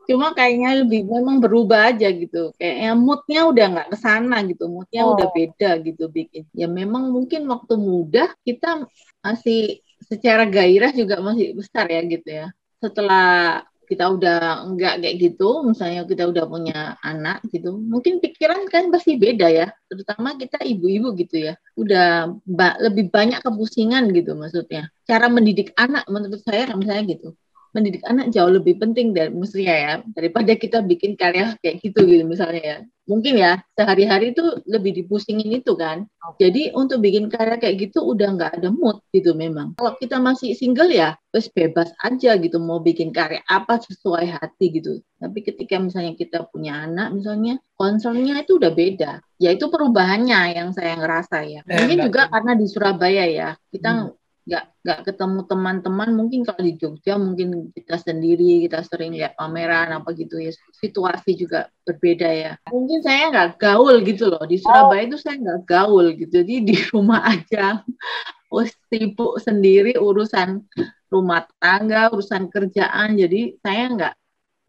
Cuma kayaknya lebih memang berubah aja gitu, kayaknya moodnya udah nggak kesana gitu, moodnya udah beda gitu bikin. Ya memang mungkin waktu muda kita masih secara gairah juga masih besar ya gitu ya. Setelah kita udah enggak kayak gitu, misalnya kita udah punya anak gitu, mungkin pikiran kan pasti beda ya, terutama kita ibu-ibu gitu ya, udah lebih banyak kepusingan gitu, maksudnya cara mendidik anak menurut saya misalnya gitu, mendidik anak jauh lebih penting dari mestinya ya, daripada kita bikin karya kayak gitu misalnya ya. mungkin ya sehari-hari itu lebih dipusingin itu kan. Jadi untuk bikin karya kayak gitu udah nggak ada mood gitu memang. Kalau kita masih single ya terus bebas aja gitu mau bikin karya apa sesuai hati gitu. Tapi ketika misalnya kita punya anak misalnya concernnya itu udah beda. Ya itu perubahannya yang saya ngerasa ya. Mungkin juga karena di Surabaya ya kita nggak ketemu teman-teman, mungkin kalau di Jogja mungkin kita sendiri, kita sering lihat pameran apa gitu ya, situasi juga berbeda ya. Mungkin saya nggak gaul gitu loh, di Surabaya itu saya nggak gaul gitu, jadi di rumah aja sibuk sendiri urusan rumah tangga, urusan kerjaan, jadi saya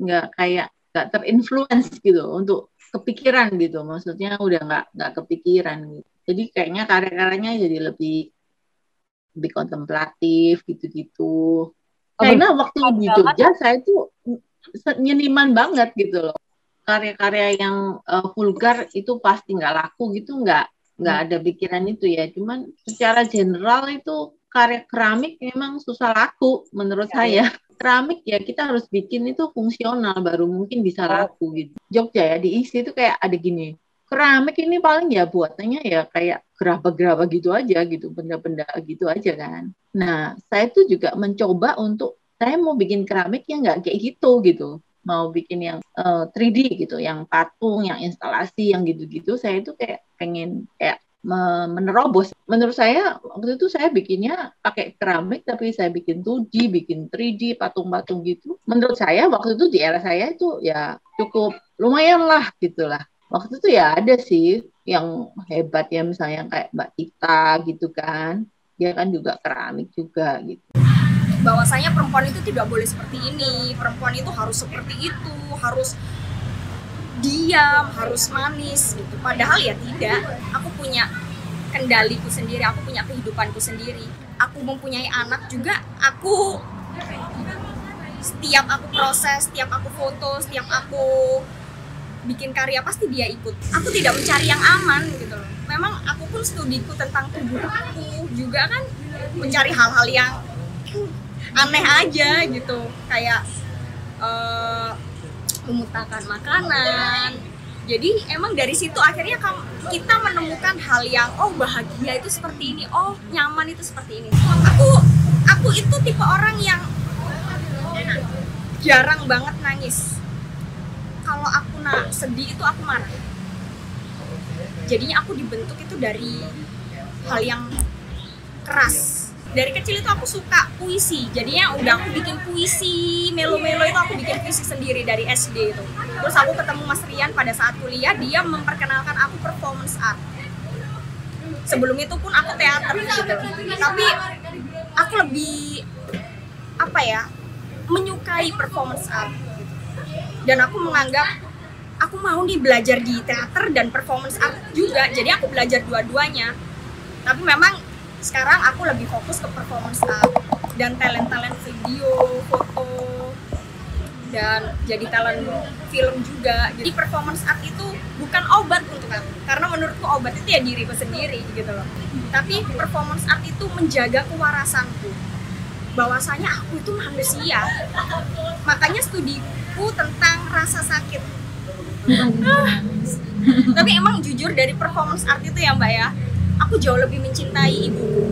nggak terinfluence gitu untuk kepikiran gitu, maksudnya udah nggak kepikiran gitu. Jadi kayaknya karya-karyanya jadi lebih kontemplatif gitu-gitu. Karena waktu di Jogja saya tuh nyeniman banget gitu loh. Karya-karya yang vulgar itu pasti nggak laku gitu, nggak ada pikiran itu ya. Cuman secara general itu karya keramik memang susah laku menurut saya. Keramik ya kita harus bikin itu fungsional baru mungkin bisa laku gitu. Jogja ya di ISI itu kayak ada gini. Keramik ini paling ya buatannya ya kayak gerabah-gerabah gitu aja gitu, benda-benda gitu aja kan. Nah, saya tuh juga mencoba untuk saya mau bikin keramik yang nggak kayak gitu. Mau bikin yang 3D gitu, yang patung, yang instalasi, yang gitu-gitu. Saya itu kayak pengen kayak menerobos. Menurut saya waktu itu saya bikinnya pakai keramik tapi saya bikin 2D, bikin 3D, patung-patung gitu. Menurut saya waktu itu di era saya itu ya cukup lumayan lah gitulah. Waktu itu ya ada sih yang hebat ya misalnya kayak Mbak Tita gitu kan. Dia kan juga keramik juga gitu. Bahwasanya perempuan itu tidak boleh seperti ini. Perempuan itu harus seperti itu, harus diam, harus manis gitu. Padahal ya tidak. Aku punya kendaliku sendiri, aku punya kehidupanku sendiri. Aku mempunyai anak juga, setiap aku proses, setiap aku foto, setiap aku bikin karya pasti dia ikut. Aku tidak mencari yang aman gitu loh. Memang aku pun studiku tentang tubuh aku juga kan mencari hal-hal yang aneh aja gitu. Kayak memuntahkan makanan. Jadi emang dari situ akhirnya kita menemukan hal yang bahagia itu seperti ini, nyaman itu seperti ini. Aku itu tipe orang yang jarang banget nangis. Kalau aku sedih itu aku marah. Jadinya aku dibentuk itu dari hal yang keras. Dari kecil itu aku suka puisi. Jadinya udah aku bikin puisi, melo-melo itu aku bikin puisi sendiri dari SD itu. Terus aku ketemu Mas Rian pada saat kuliah, dia memperkenalkan aku performance art. Sebelum itu pun aku teater gitu. Tapi aku lebih menyukai performance art. Dan aku menganggap aku mau nih belajar di teater dan performance art juga, jadi aku belajar dua-duanya. Tapi memang sekarang aku lebih fokus ke performance art dan talent video, foto, dan jadi talent film juga. Jadi performance art itu bukan obat untuk aku, karena menurutku obat itu ya diriku sendiri gitu loh. Tapi performance art itu menjaga kewarasanku, bahwasanya aku itu manusia. Makanya studiku tentang rasa sakit. Tapi emang jujur dari performance art itu ya Mbak ya, aku jauh lebih mencintai ibuku.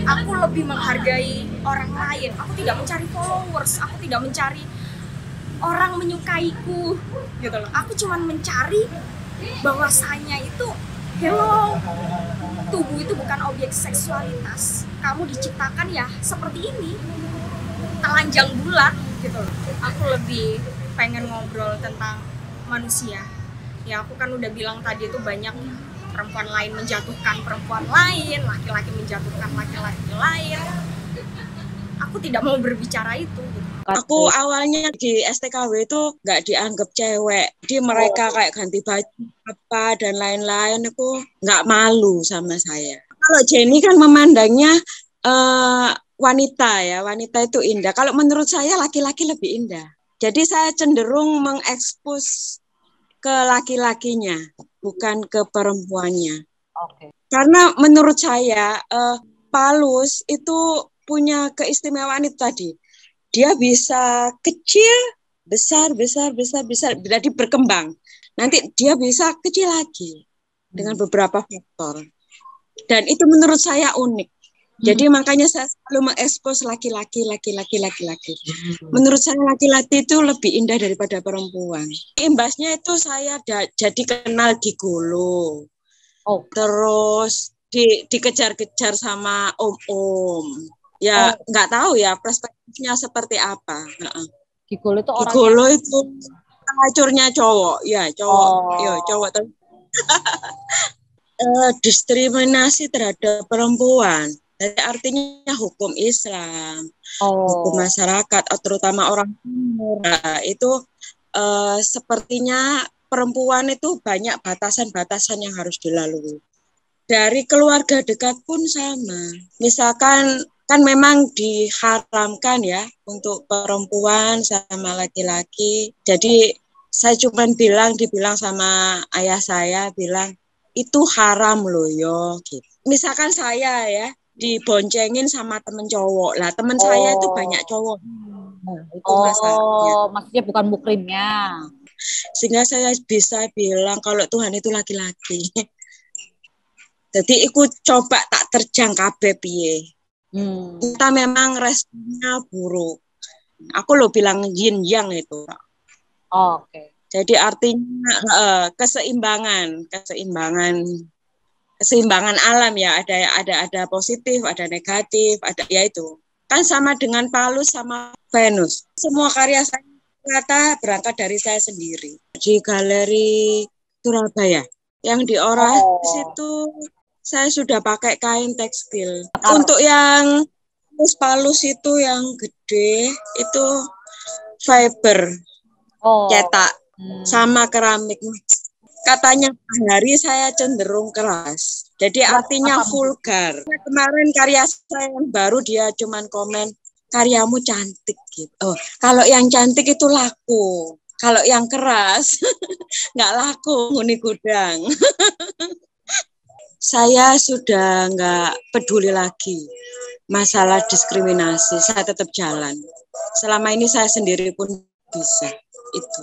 Aku lebih menghargai orang lain. Aku tidak mencari followers, aku tidak mencari orang menyukaiku gitu loh. Aku cuma mencari bahwasanya itu hello, tubuh itu bukan objek seksualitas. Kamu diciptakan ya seperti ini, telanjang bulat gitu loh. Aku lebih pengen ngobrol tentang manusia. Ya aku kan udah bilang tadi itu banyak perempuan lain menjatuhkan perempuan lain, laki-laki menjatuhkan laki-laki lain. Aku tidak mau berbicara itu. Aku awalnya di STKW itu nggak dianggap cewek. Di mereka kayak ganti baju apa dan lain-lain, aku nggak malu sama saya. Kalau Jenny kan memandangnya wanita ya, wanita itu indah. Kalau menurut saya laki-laki lebih indah. Jadi saya cenderung mengekspos ke laki-lakinya, bukan ke perempuannya. Oke. Karena menurut saya Palus itu punya keistimewaan itu tadi. Dia bisa kecil, besar, jadi berkembang. nanti dia bisa kecil lagi dengan beberapa faktor. Dan itu menurut saya unik. Jadi makanya saya selalu mengekspos laki-laki. Menurut saya laki-laki itu lebih indah daripada perempuan. Imbasnya itu saya jadi kenal gigolo. Terus dikejar-kejar sama om-om. Ya nggak tahu ya perspektifnya seperti apa. Gigolo itu orangnya? Gigolo itu pelacurnya cowok. Ya cowok. Cowok. Diskriminasi terhadap perempuan. Jadi artinya hukum Islam, hukum masyarakat, terutama orang timur, itu sepertinya perempuan itu banyak batasan-batasan yang harus dilalui. Dari keluarga dekat pun sama. Misalkan kan memang diharamkan ya untuk perempuan sama laki-laki. Jadi saya cuma dibilang sama ayah saya, bilang itu haram loh yo. Gitu. Misalkan saya ya diboncengin sama temen cowok lah, temen saya itu banyak cowok. Itu masalahnya. Maksudnya bukan mukrimnya. Sehingga saya bisa bilang kalau Tuhan itu laki-laki. Jadi ikut coba tak terjang kabeh piye. Kita memang responnya buruk. Aku lo bilang yin yang itu. Oke. Jadi artinya keseimbangan alam ya, ada positif, ada negatif, ada ya itu. Kan sama dengan Palus sama Venus. Semua karya saya rata berangkat dari saya sendiri. Di galeri Surabaya yang di Oras itu saya sudah pakai kain tekstil. Untuk yang palus itu yang gede itu fiber cetak sama keramik. Katanya hari saya cenderung keras. Jadi artinya vulgar. Kemarin karya saya yang baru dia cuman komen karyamu cantik gitu. Kalau yang cantik itu laku. Kalau yang keras nggak laku, nguni gudang. Saya sudah nggak peduli lagi masalah diskriminasi. Saya tetap jalan. Selama ini saya sendiri pun bisa. Itu.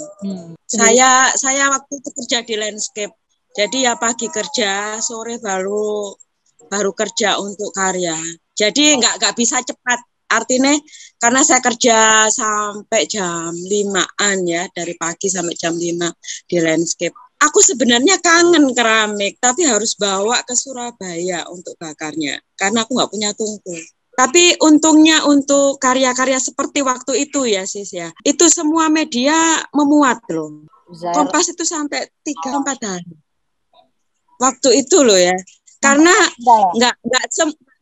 Saya waktu itu kerja di landscape. Jadi ya pagi kerja, sore baru kerja untuk karya. Jadi nggak bisa cepat. Artinya karena saya kerja sampai jam 5-an ya, dari pagi sampai jam 5 di landscape. Aku sebenarnya kangen keramik, tapi harus bawa ke Surabaya untuk bakarnya. Karena aku nggak punya tungku. Tapi untungnya untuk karya-karya seperti waktu itu ya Sis ya, itu semua media memuat loh. Kompas itu sampai 3-4 hari. Waktu itu loh ya, karena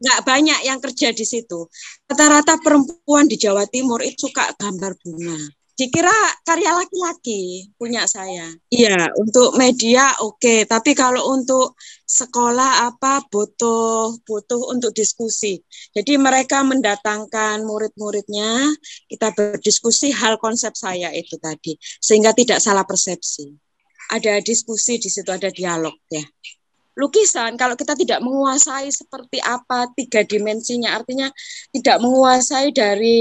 nggak banyak yang kerja di situ. Rata-rata perempuan di Jawa Timur itu suka gambar bunga. Dikira karya laki-laki punya saya. Iya, untuk media oke. Tapi kalau untuk sekolah butuh untuk diskusi. Jadi mereka mendatangkan murid-muridnya, kita berdiskusi hal konsep saya itu tadi. Sehingga tidak salah persepsi. Ada diskusi di situ, ada dialog ya. Lukisan, kalau kita tidak menguasai seperti apa 3 dimensinya, artinya tidak menguasai dari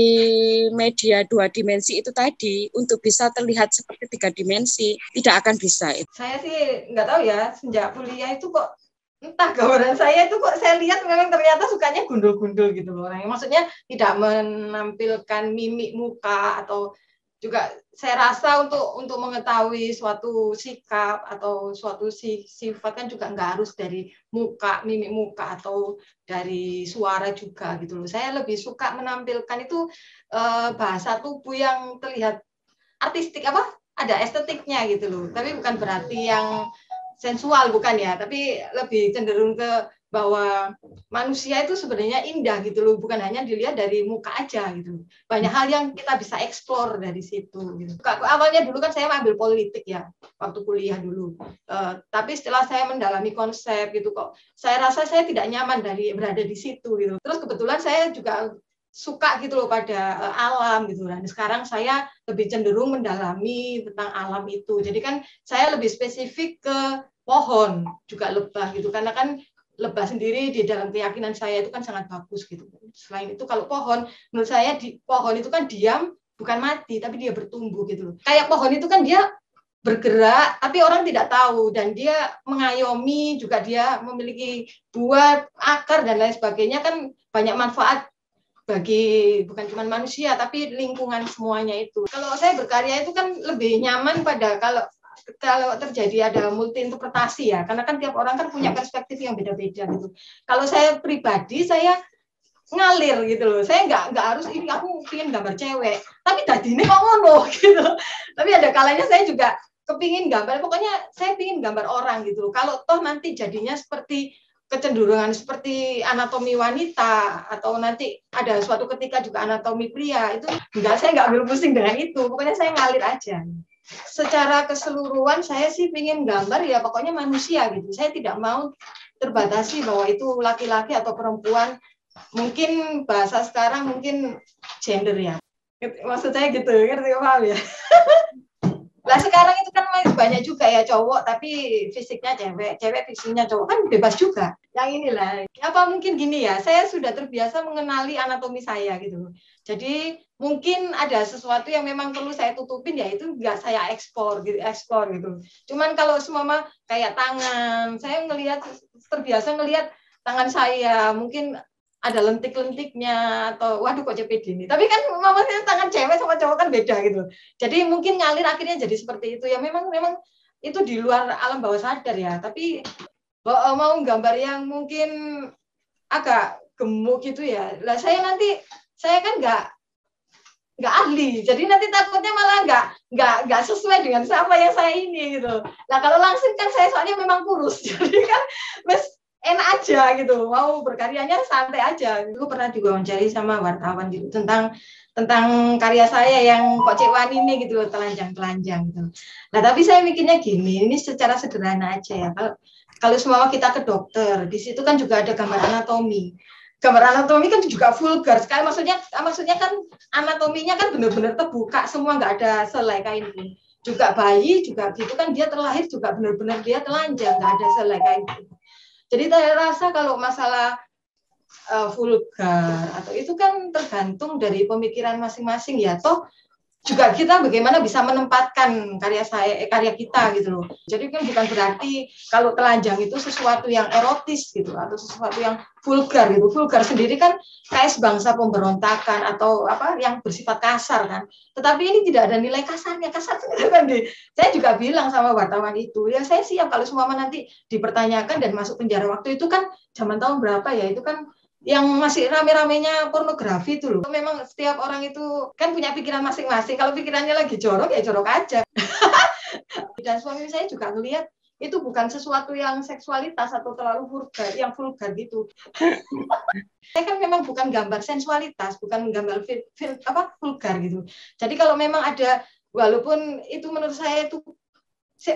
media 2 dimensi itu tadi, untuk bisa terlihat seperti 3 dimensi, tidak akan bisa. Saya sih nggak tahu ya, sejak kuliah itu kok, entah gambaran saya itu kok saya lihat memang ternyata sukanya gundul-gundul gitu loh. Maksudnya tidak menampilkan mimik muka atau juga saya rasa untuk mengetahui suatu sikap atau suatu sifat kan juga nggak harus dari muka, mimik muka atau dari suara juga gitu loh. Saya lebih suka menampilkan itu bahasa tubuh yang terlihat artistik ada estetiknya gitu loh. Tapi bukan berarti yang sensual bukan ya, tapi lebih cenderung ke bahwa manusia itu sebenarnya indah gitu loh, bukan hanya dilihat dari muka aja gitu. Banyak hal yang kita bisa eksplor dari situ gitu. Awalnya dulu kan saya ambil politik ya waktu kuliah dulu, tapi setelah saya mendalami konsep gitu kok saya rasa saya tidak nyaman berada di situ gitu. Terus kebetulan saya juga suka gitu loh pada alam gitu. Dan sekarang saya lebih cenderung mendalami tentang alam itu. Jadi kan saya lebih spesifik ke pohon juga lebah gitu, karena kan lebah sendiri di dalam keyakinan saya itu kan sangat bagus gitu. Selain itu kalau pohon, menurut saya pohon itu kan diam bukan mati, tapi dia bertumbuh gitu loh. Kayak pohon itu kan dia bergerak tapi orang tidak tahu, dan dia mengayomi juga, dia memiliki buah, akar dan lain sebagainya, kan banyak manfaat bagi bukan cuma manusia tapi lingkungan semuanya itu. Kalau saya berkarya itu kan lebih nyaman pada kalau terjadi ada multi interpretasi ya, karena kan tiap orang kan punya perspektif yang beda-beda gitu. Kalau saya pribadi, saya ngalir gitu loh, saya nggak harus ini aku pengen gambar cewek tapi tadi ini kok ngono gitu. Tapi ada kalanya saya juga kepingin gambar, pokoknya saya pingin gambar orang gitu. Kalau toh nanti jadinya seperti kecenderungan seperti anatomi wanita, atau nanti ada suatu ketika juga anatomi pria, itu saya nggak ambil pusing dengan itu, pokoknya saya ngalir aja. Secara keseluruhan saya sih pingin gambar ya pokoknya manusia gitu. Saya tidak mau terbatasi bahwa itu laki-laki atau perempuan. Mungkin bahasa sekarang mungkin gender ya. Maksud saya gitu, ngerti paham ya? Lah sekarang itu kan banyak juga ya cowok tapi fisiknya cewek, cewek fisiknya cowok, kan bebas juga. Yang inilah, apa mungkin gini ya, saya sudah terbiasa mengenali anatomi saya gitu. Jadi mungkin ada sesuatu yang memang perlu saya tutupin, ya itu nggak saya ekspor gitu. Cuman kalau semua kayak tangan, saya terbiasa ngelihat tangan saya, mungkin ada lentik-lentiknya atau waduh kok CPD ini. Tapi kan mamanya tangan cewek sama cowok kan beda gitu. Jadi mungkin ngalir akhirnya jadi seperti itu ya. Memang itu di luar alam bawah sadar ya. Tapi mau gambar yang mungkin agak gemuk gitu ya. Lah saya kan nggak ahli. Jadi nanti takutnya malah nggak sesuai dengan siapa yang saya ini gitu. Nah kalau langsung kan saya soalnya memang kurus. Jadi kan enak aja gitu, mau berkaryanya santai aja. Dulu pernah diwawancari sama wartawan gitu tentang karya saya yang kok Cik Wani ini gitu, telanjang gitu. Nah tapi saya mikirnya gini, ini secara sederhana aja ya. Kalau semua kita ke dokter, di situ kan juga ada gambar anatomi. Gambar anatomi kan juga vulgar sekali, maksudnya kan anatominya kan benar-benar terbuka semua, nggak ada selai kain pun. Juga bayi juga gitu kan, dia terlahir juga benar-benar dia telanjang, nggak ada selai kain pun. Jadi saya rasa kalau masalah vulgar atau itu kan tergantung dari pemikiran masing-masing ya. Toh juga kita bagaimana bisa menempatkan karya kita gitu loh. Jadi kan bukan berarti kalau telanjang itu sesuatu yang erotis gitu atau sesuatu yang vulgar gitu. Vulgar sendiri kan kayak sebangsa pemberontakan atau apa yang bersifat kasar kan. Tetapi ini tidak ada nilai kasarnya. Kasar itu kan saya juga bilang sama wartawan itu, ya saya siap kalau semua nanti dipertanyakan dan masuk penjara. Waktu itu kan zaman tahun berapa ya, itu kan yang masih rame-ramenya pornografi itu loh. Memang setiap orang itu kan punya pikiran masing-masing. Kalau pikirannya lagi jorok ya jorok aja. Dan suami saya juga ngelihat itu bukan sesuatu yang seksualitas atau terlalu vulgar gitu. Saya kan memang bukan gambar sensualitas, bukan gambar vulgar gitu. Jadi kalau memang ada, walaupun itu menurut saya itu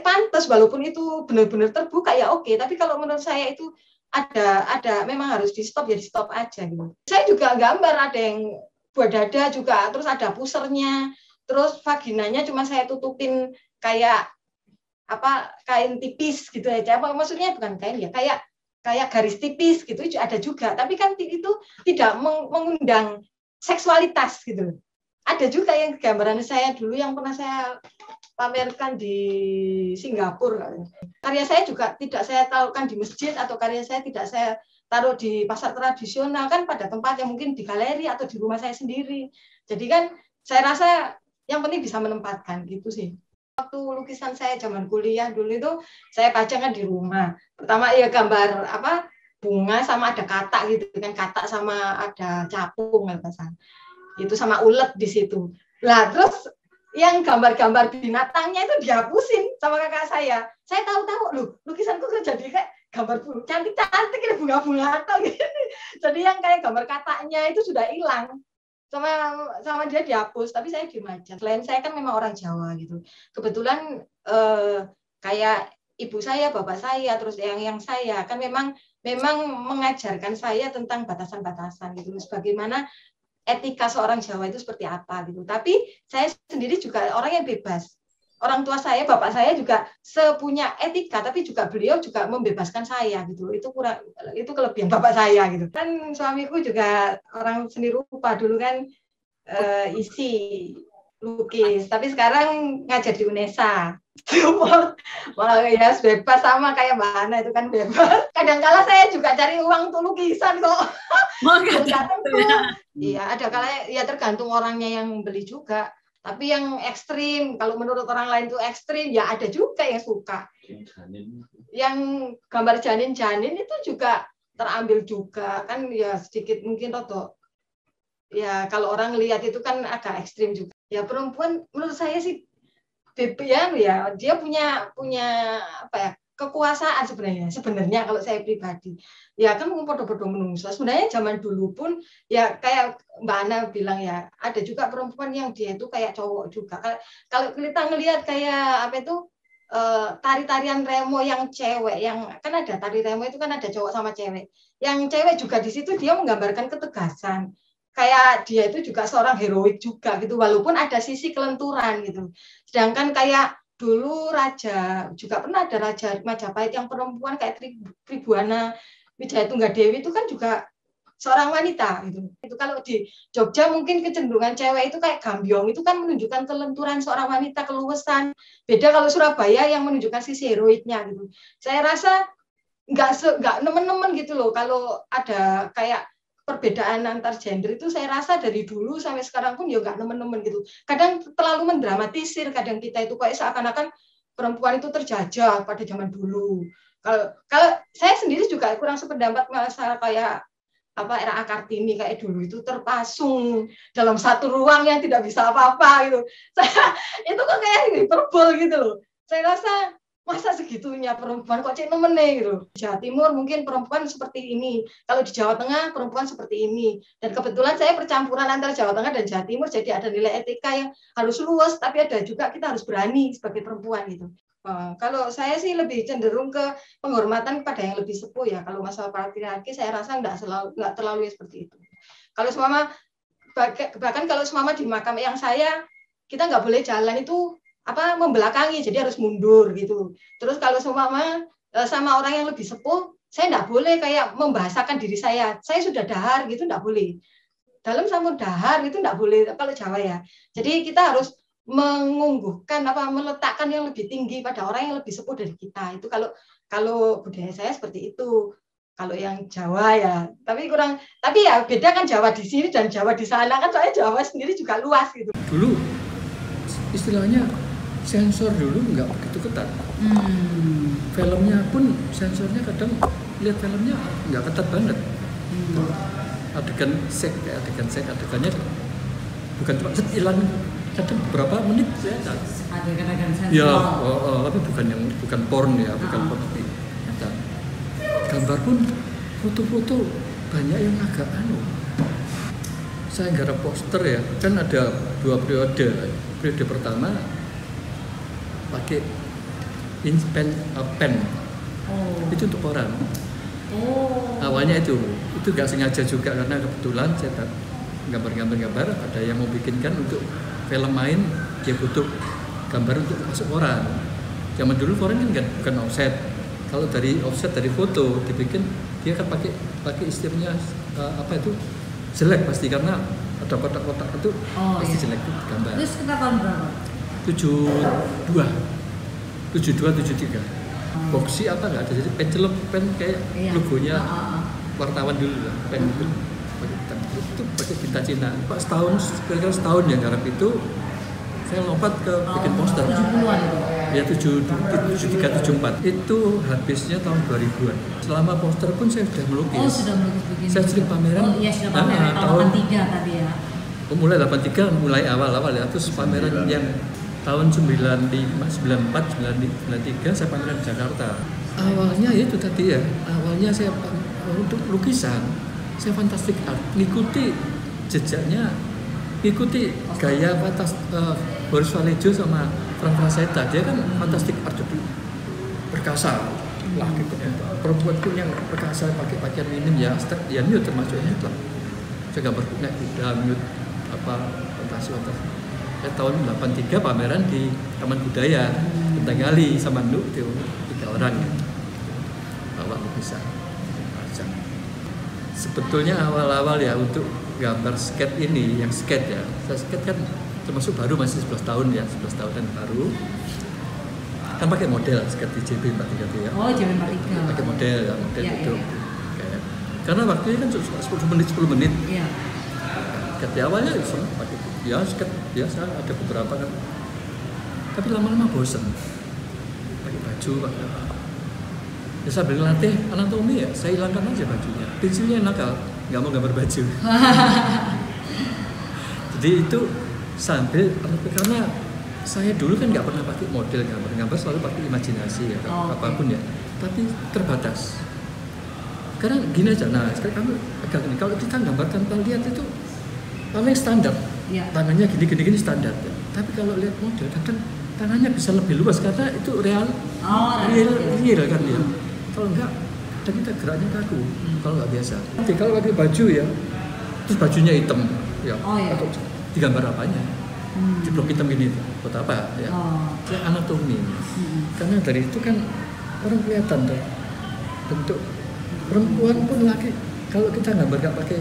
pantas, walaupun itu benar-benar terbuka ya oke. Tapi kalau menurut saya itu ada memang harus di stop ya di stop aja gitu. Saya juga gambar ada yang buat dada juga, terus ada pusernya, terus vaginanya cuma saya tutupin kayak kain tipis gitu aja. Maksudnya bukan kain ya, kayak garis tipis gitu ada juga. Tapi kan itu tidak mengundang seksualitas gitu. Ada juga yang gambaran saya dulu yang pernah saya pamerkan di Singapura. Karya saya juga tidak saya taruhkan di masjid atau karya saya tidak saya taruh di pasar tradisional, kan pada tempat yang mungkin di galeri atau di rumah saya sendiri. Jadi kan saya rasa yang penting bisa menempatkan gitu sih. Waktu lukisan saya zaman kuliah dulu itu saya pajang kan di rumah. Pertama ya gambar bunga sama ada katak gitu kan, katak sama ada capung itu sama ulet di situ. Lah terus yang gambar-gambar binatangnya itu dihapusin sama kakak saya. Saya tahu-tahu loh, lukisanku kok jadi kayak gambar cantik-cantik ini bunga-bunga atau gitu. Jadi yang kayak gambar kataknya itu sudah hilang. Sama dia dihapus, tapi saya diem aja. Selain saya kan memang orang Jawa gitu. Kebetulan kayak ibu saya, bapak saya, terus yang saya kan memang mengajarkan saya tentang batasan-batasan gitu. Bagaimana etika seorang Jawa itu seperti apa gitu. Tapi saya sendiri juga orang yang bebas. Orang tua saya, bapak saya juga sepunya etika, tapi juga beliau juga membebaskan saya gitu. Itu kelebihan bapak saya gitu. Kan suamiku juga orang seni rupa dulu kan isi lukis, tapi sekarang ngajar di UNESA. support, malah ya bebas sama kayak Mbak Hana itu kan bebas. Kadang-kala saya juga cari uang untuk lukisan kok. Iya, ada kala ya tergantung orangnya yang beli juga. Tapi yang ekstrim, kalau menurut orang lain itu ekstrim, ya ada juga yang suka. Yang gambar janin-janin itu juga terambil juga kan ya sedikit mungkin roto. Ya kalau orang lihat itu kan agak ekstrim juga. Ya perempuan menurut saya sih ya dia punya apa ya kekuasaan sebenarnya kalau saya pribadi ya kan podo-podo menungso sebenarnya zaman dulu pun ya kayak Mbak Ana bilang ya ada juga perempuan yang dia itu kayak cowok juga kalau kita ngelihat kayak apa itu tari-tarian remo yang cewek yang kan ada tari remo itu kan ada cowok sama cewek yang cewek juga di situ dia menggambarkan ketegasan kayak dia itu juga seorang heroik juga gitu walaupun ada sisi kelenturan gitu sedangkan kayak dulu raja juga pernah ada raja Majapahit yang perempuan kayak Tribuana Wijaya Tunggadewi itu kan juga seorang wanita gitu. Itu kalau di Jogja mungkin kecenderungan cewek itu kayak Gambyong itu kan menunjukkan kelenturan seorang wanita keluasan. Beda kalau Surabaya yang menunjukkan sisi heroiknya gitu. Saya rasa nggak nemen-nemen gitu loh kalau ada kayak perbedaan antar gender itu saya rasa dari dulu sampai sekarang pun ya nggak nemen-nemen gitu. Kadang terlalu mendramatisir, kadang kita itu kayak seakan-akan perempuan itu terjajah pada zaman dulu. Kalau saya sendiri juga kurang sependapat masalah kayak apa era Kartini kayak dulu itu terpasung dalam satu ruang yang tidak bisa apa-apa gitu. Itu kok kayak hiperbol gitu loh. Saya rasa masa segitunya perempuan kok cek nemennya gitu. Di Jawa Timur mungkin perempuan seperti ini, kalau di Jawa Tengah perempuan seperti ini. Dan kebetulan saya percampuran antara Jawa Tengah dan Jawa Timur, jadi ada nilai etika yang harus luas, tapi ada juga kita harus berani sebagai perempuan gitu. Kalau saya sih lebih cenderung ke penghormatan kepada yang lebih sepuh ya. Kalau masalah patriarki saya rasa nggak terlalu seperti itu. Kalau semama bahkan kalau semama di makam yang saya kita nggak boleh jalan itu membelakangi jadi harus mundur gitu. Terus kalau sama orang yang lebih sepuh saya nggak boleh kayak membahasakan diri saya sudah dahar gitu nggak boleh. Dalam sama dahar itu nggak boleh kalau Jawa ya. Jadi kita harus meletakkan yang lebih tinggi pada orang yang lebih sepuh dari kita. Itu kalau budaya saya seperti itu. Kalau yang Jawa ya, tapi ya beda kan Jawa di sini dan Jawa di sana kan soalnya Jawa sendiri juga luas gitu. Dulu istilahnya sensor dulu nggak begitu ketat. Filmnya pun sensornya kadang lihat filmnya nggak ketat banget. Adegan seks adegannya bukan cuma hilang kadang beberapa menit ya. Adegan sensor. Ya, tapi bukan porn ya, bukan porn. Gambar pun foto-foto banyak yang agak saya garap poster ya, kan ada 2 periode. Periode pertama pakai pen, itu untuk koran. Awalnya itu nggak sengaja juga karena kebetulan saya gambar ada yang mau bikinkan untuk film main dia butuh gambar untuk masuk koran. Zaman dulu koran kan bukan offset. Kalau dari offset dari foto dibikin dia kan pakai istilahnya jelek pasti karena ada kotak-kotak itu pasti jelek itu gambar. Terus kita tahun berapa? 73. Boxy apa nggak ada, jadi pen kayak logonya wartawan dulu lah, pen itu pakai tinta Cina. Pak kira-kira setahun ya garap itu saya lompat ke bikin poster. 70-an itu. Ya 73, 74 itu habisnya tahun 2000-an. Selama poster pun saya sudah melukis. Sudah melukis begini. Saya sering pameran. Sudah pameran tahun 83 tadi ya. Mulai 83 mulai awal ya, terus pameran yang tahun 95, 94, 93 saya pameran di Jakarta. Awalnya itu tadi ya, awalnya saya untuk lukisan, saya fantastic art, ngikuti jejaknya, ngikuti gaya Boris Vallejo sama Frank Frazetta. Dia kan fantastic art jadi perkasa lah gitu. Perempuan pun yang perkasa pakai pakaian minim ya nude termasuk nude lah. Saya gambar naik kuda, nude fantasi. Tahun 83 pameran di Taman Budaya Bentang Gali sama Nuk itu 3 orang ya. Bawa lukisan. Sebetulnya awal-awal ya untuk gambar skate ini, yang skate ya. Saya skate kan termasuk baru masih 11 tahun ya, 11 tahunan baru. kan pakai model seperti JB43 ya. Oh, JB43. Pakai model ya, model Ya, itu. ya. Kayak, karena waktunya kan 10 menit. Iya. Di awalnya pakai ya sket biasa ada beberapa kan. Tapi lama-lama bosen. Pakai baju, pakai apa. Ya sambil latih anatomi ya, saya hilangkan aja bajunya. Pensilnya nakal, nggak mau gambar baju. Jadi itu sambil, karena saya dulu kan nggak pernah pakai model gambar selalu pakai imajinasi ya, apapun ya. Tapi terbatas. Karena gini aja, nah sekarang kamu agak gini, kalau kita gambar tanpa lihat itu paling standar, tangannya gini standar. Tapi kalau lihat model kadang tangannya bisa lebih luas karena itu real kan ya. Kalau enggak, dan kita geraknya kaku kalau nggak biasa. Nanti kalau pakai baju ya, terus bajunya hitam ya, atau digambar apanya? Di blok hitam gini, buat apa ya? Anatomi. Karena dari itu kan orang kelihatan tuh bentuk perempuan pun laki. Kalau kita gambar nggak pakai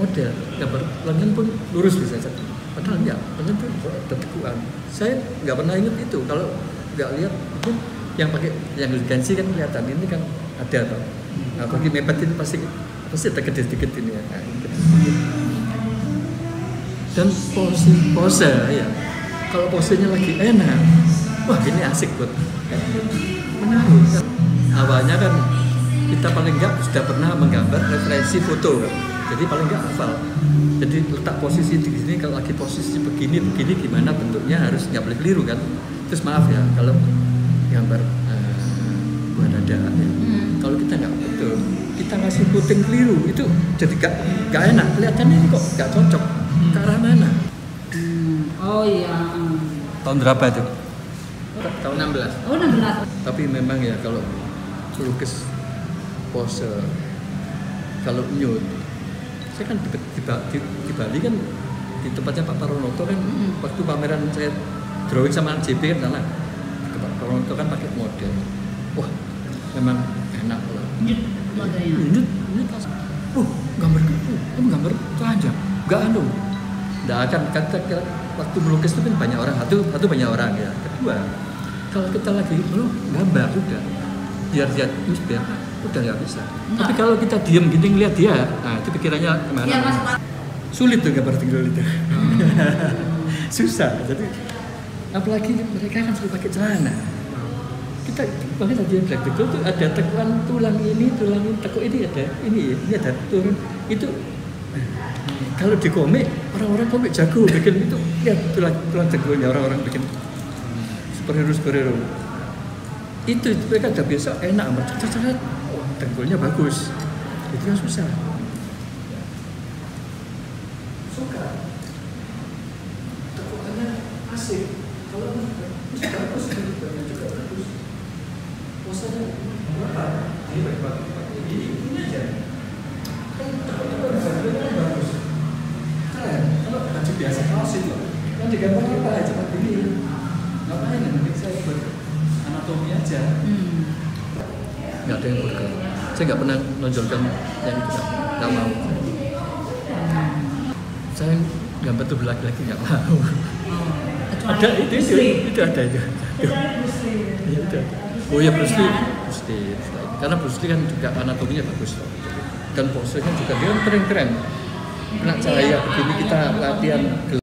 model, gambar lengan pun lurus bisa saja. Padahal enggak, lengan tuh bertekuan. Saya nggak pernah ingat itu. Kalau nggak lihat mungkin yang pakai yang gansi kan kelihatan, ini kan ada toh. Nah, bagi mepet ini pasti ada gede-gede ini ya. Nah, dan pose ya. Kalau posenya lagi enak, wah ini asik buat menarik. Awalnya kan kita paling enggak sudah pernah menggambar referensi foto, jadi paling enggak hafal. Jadi letak posisi di sini, kalau lagi posisi begini gimana bentuknya, harus nggak boleh keliru kan. Terus maaf ya kalau gambar buah dada ya. Kalau kita nggak betul, kita ngasih puting keliru itu jadi nggak enak. Kelihatannya ini kok nggak cocok ke arah mana. Oh iya. Tahun berapa itu? Tahun 16. Oh 16. Tapi memang ya kalau lukis pose, kalau nude, saya kan di Bali kan di tempatnya Pak Paronoto kan, waktu pameran saya drawing sama JB kan sana. Pak Paronoto kan pakai model. Wah, memang enak loh. Nude. Gambar kamu gambar telanjang. Enggak enggak akan kata waktu melukis itu kan banyak orang, satu banyak orang ya. Kedua, kalau kita lagi gambar sudah biar udah nggak bisa. Tapi kalau kita diem gini ngeliat dia, nah itu pikirannya kemana? Ya, sulit tuh gambar tinggal itu. Susah. Jadi apalagi mereka kan selalu pakai celana. Kita bahkan tadi yang black betul tuh ada tekuan tulang ini tekuk ini ada turun itu. Kalau di komik, orang-orang komik jago bikin itu, ya tulang teguhnya orang-orang bikin superhero. Itu mereka udah biasa enak, cercat, wah tenggulnya bagus. Itu yang susah. Suka. Tekuannya asik. Kalau bagus, juga bagus. Posanya berapa? Ini pakai ini aja. Kan bagus. Keren. Kalau baju biasa kaos itu, kan digambar apa aja pakai ini. Ngapain? Nanti saya buat anatomi aja. Nggak ada yang bergerak. Saya nggak pernah nonjolkan yang itu, nggak mau. Saya gambar tuh laki-laki nggak mau. Ada itu ada itu. Oh ya Bruce Lee. Karena Bruce Lee kan juga anatominya bagus. Dan posenya juga dia kan keren. Kena cahaya begini kita latihan gelap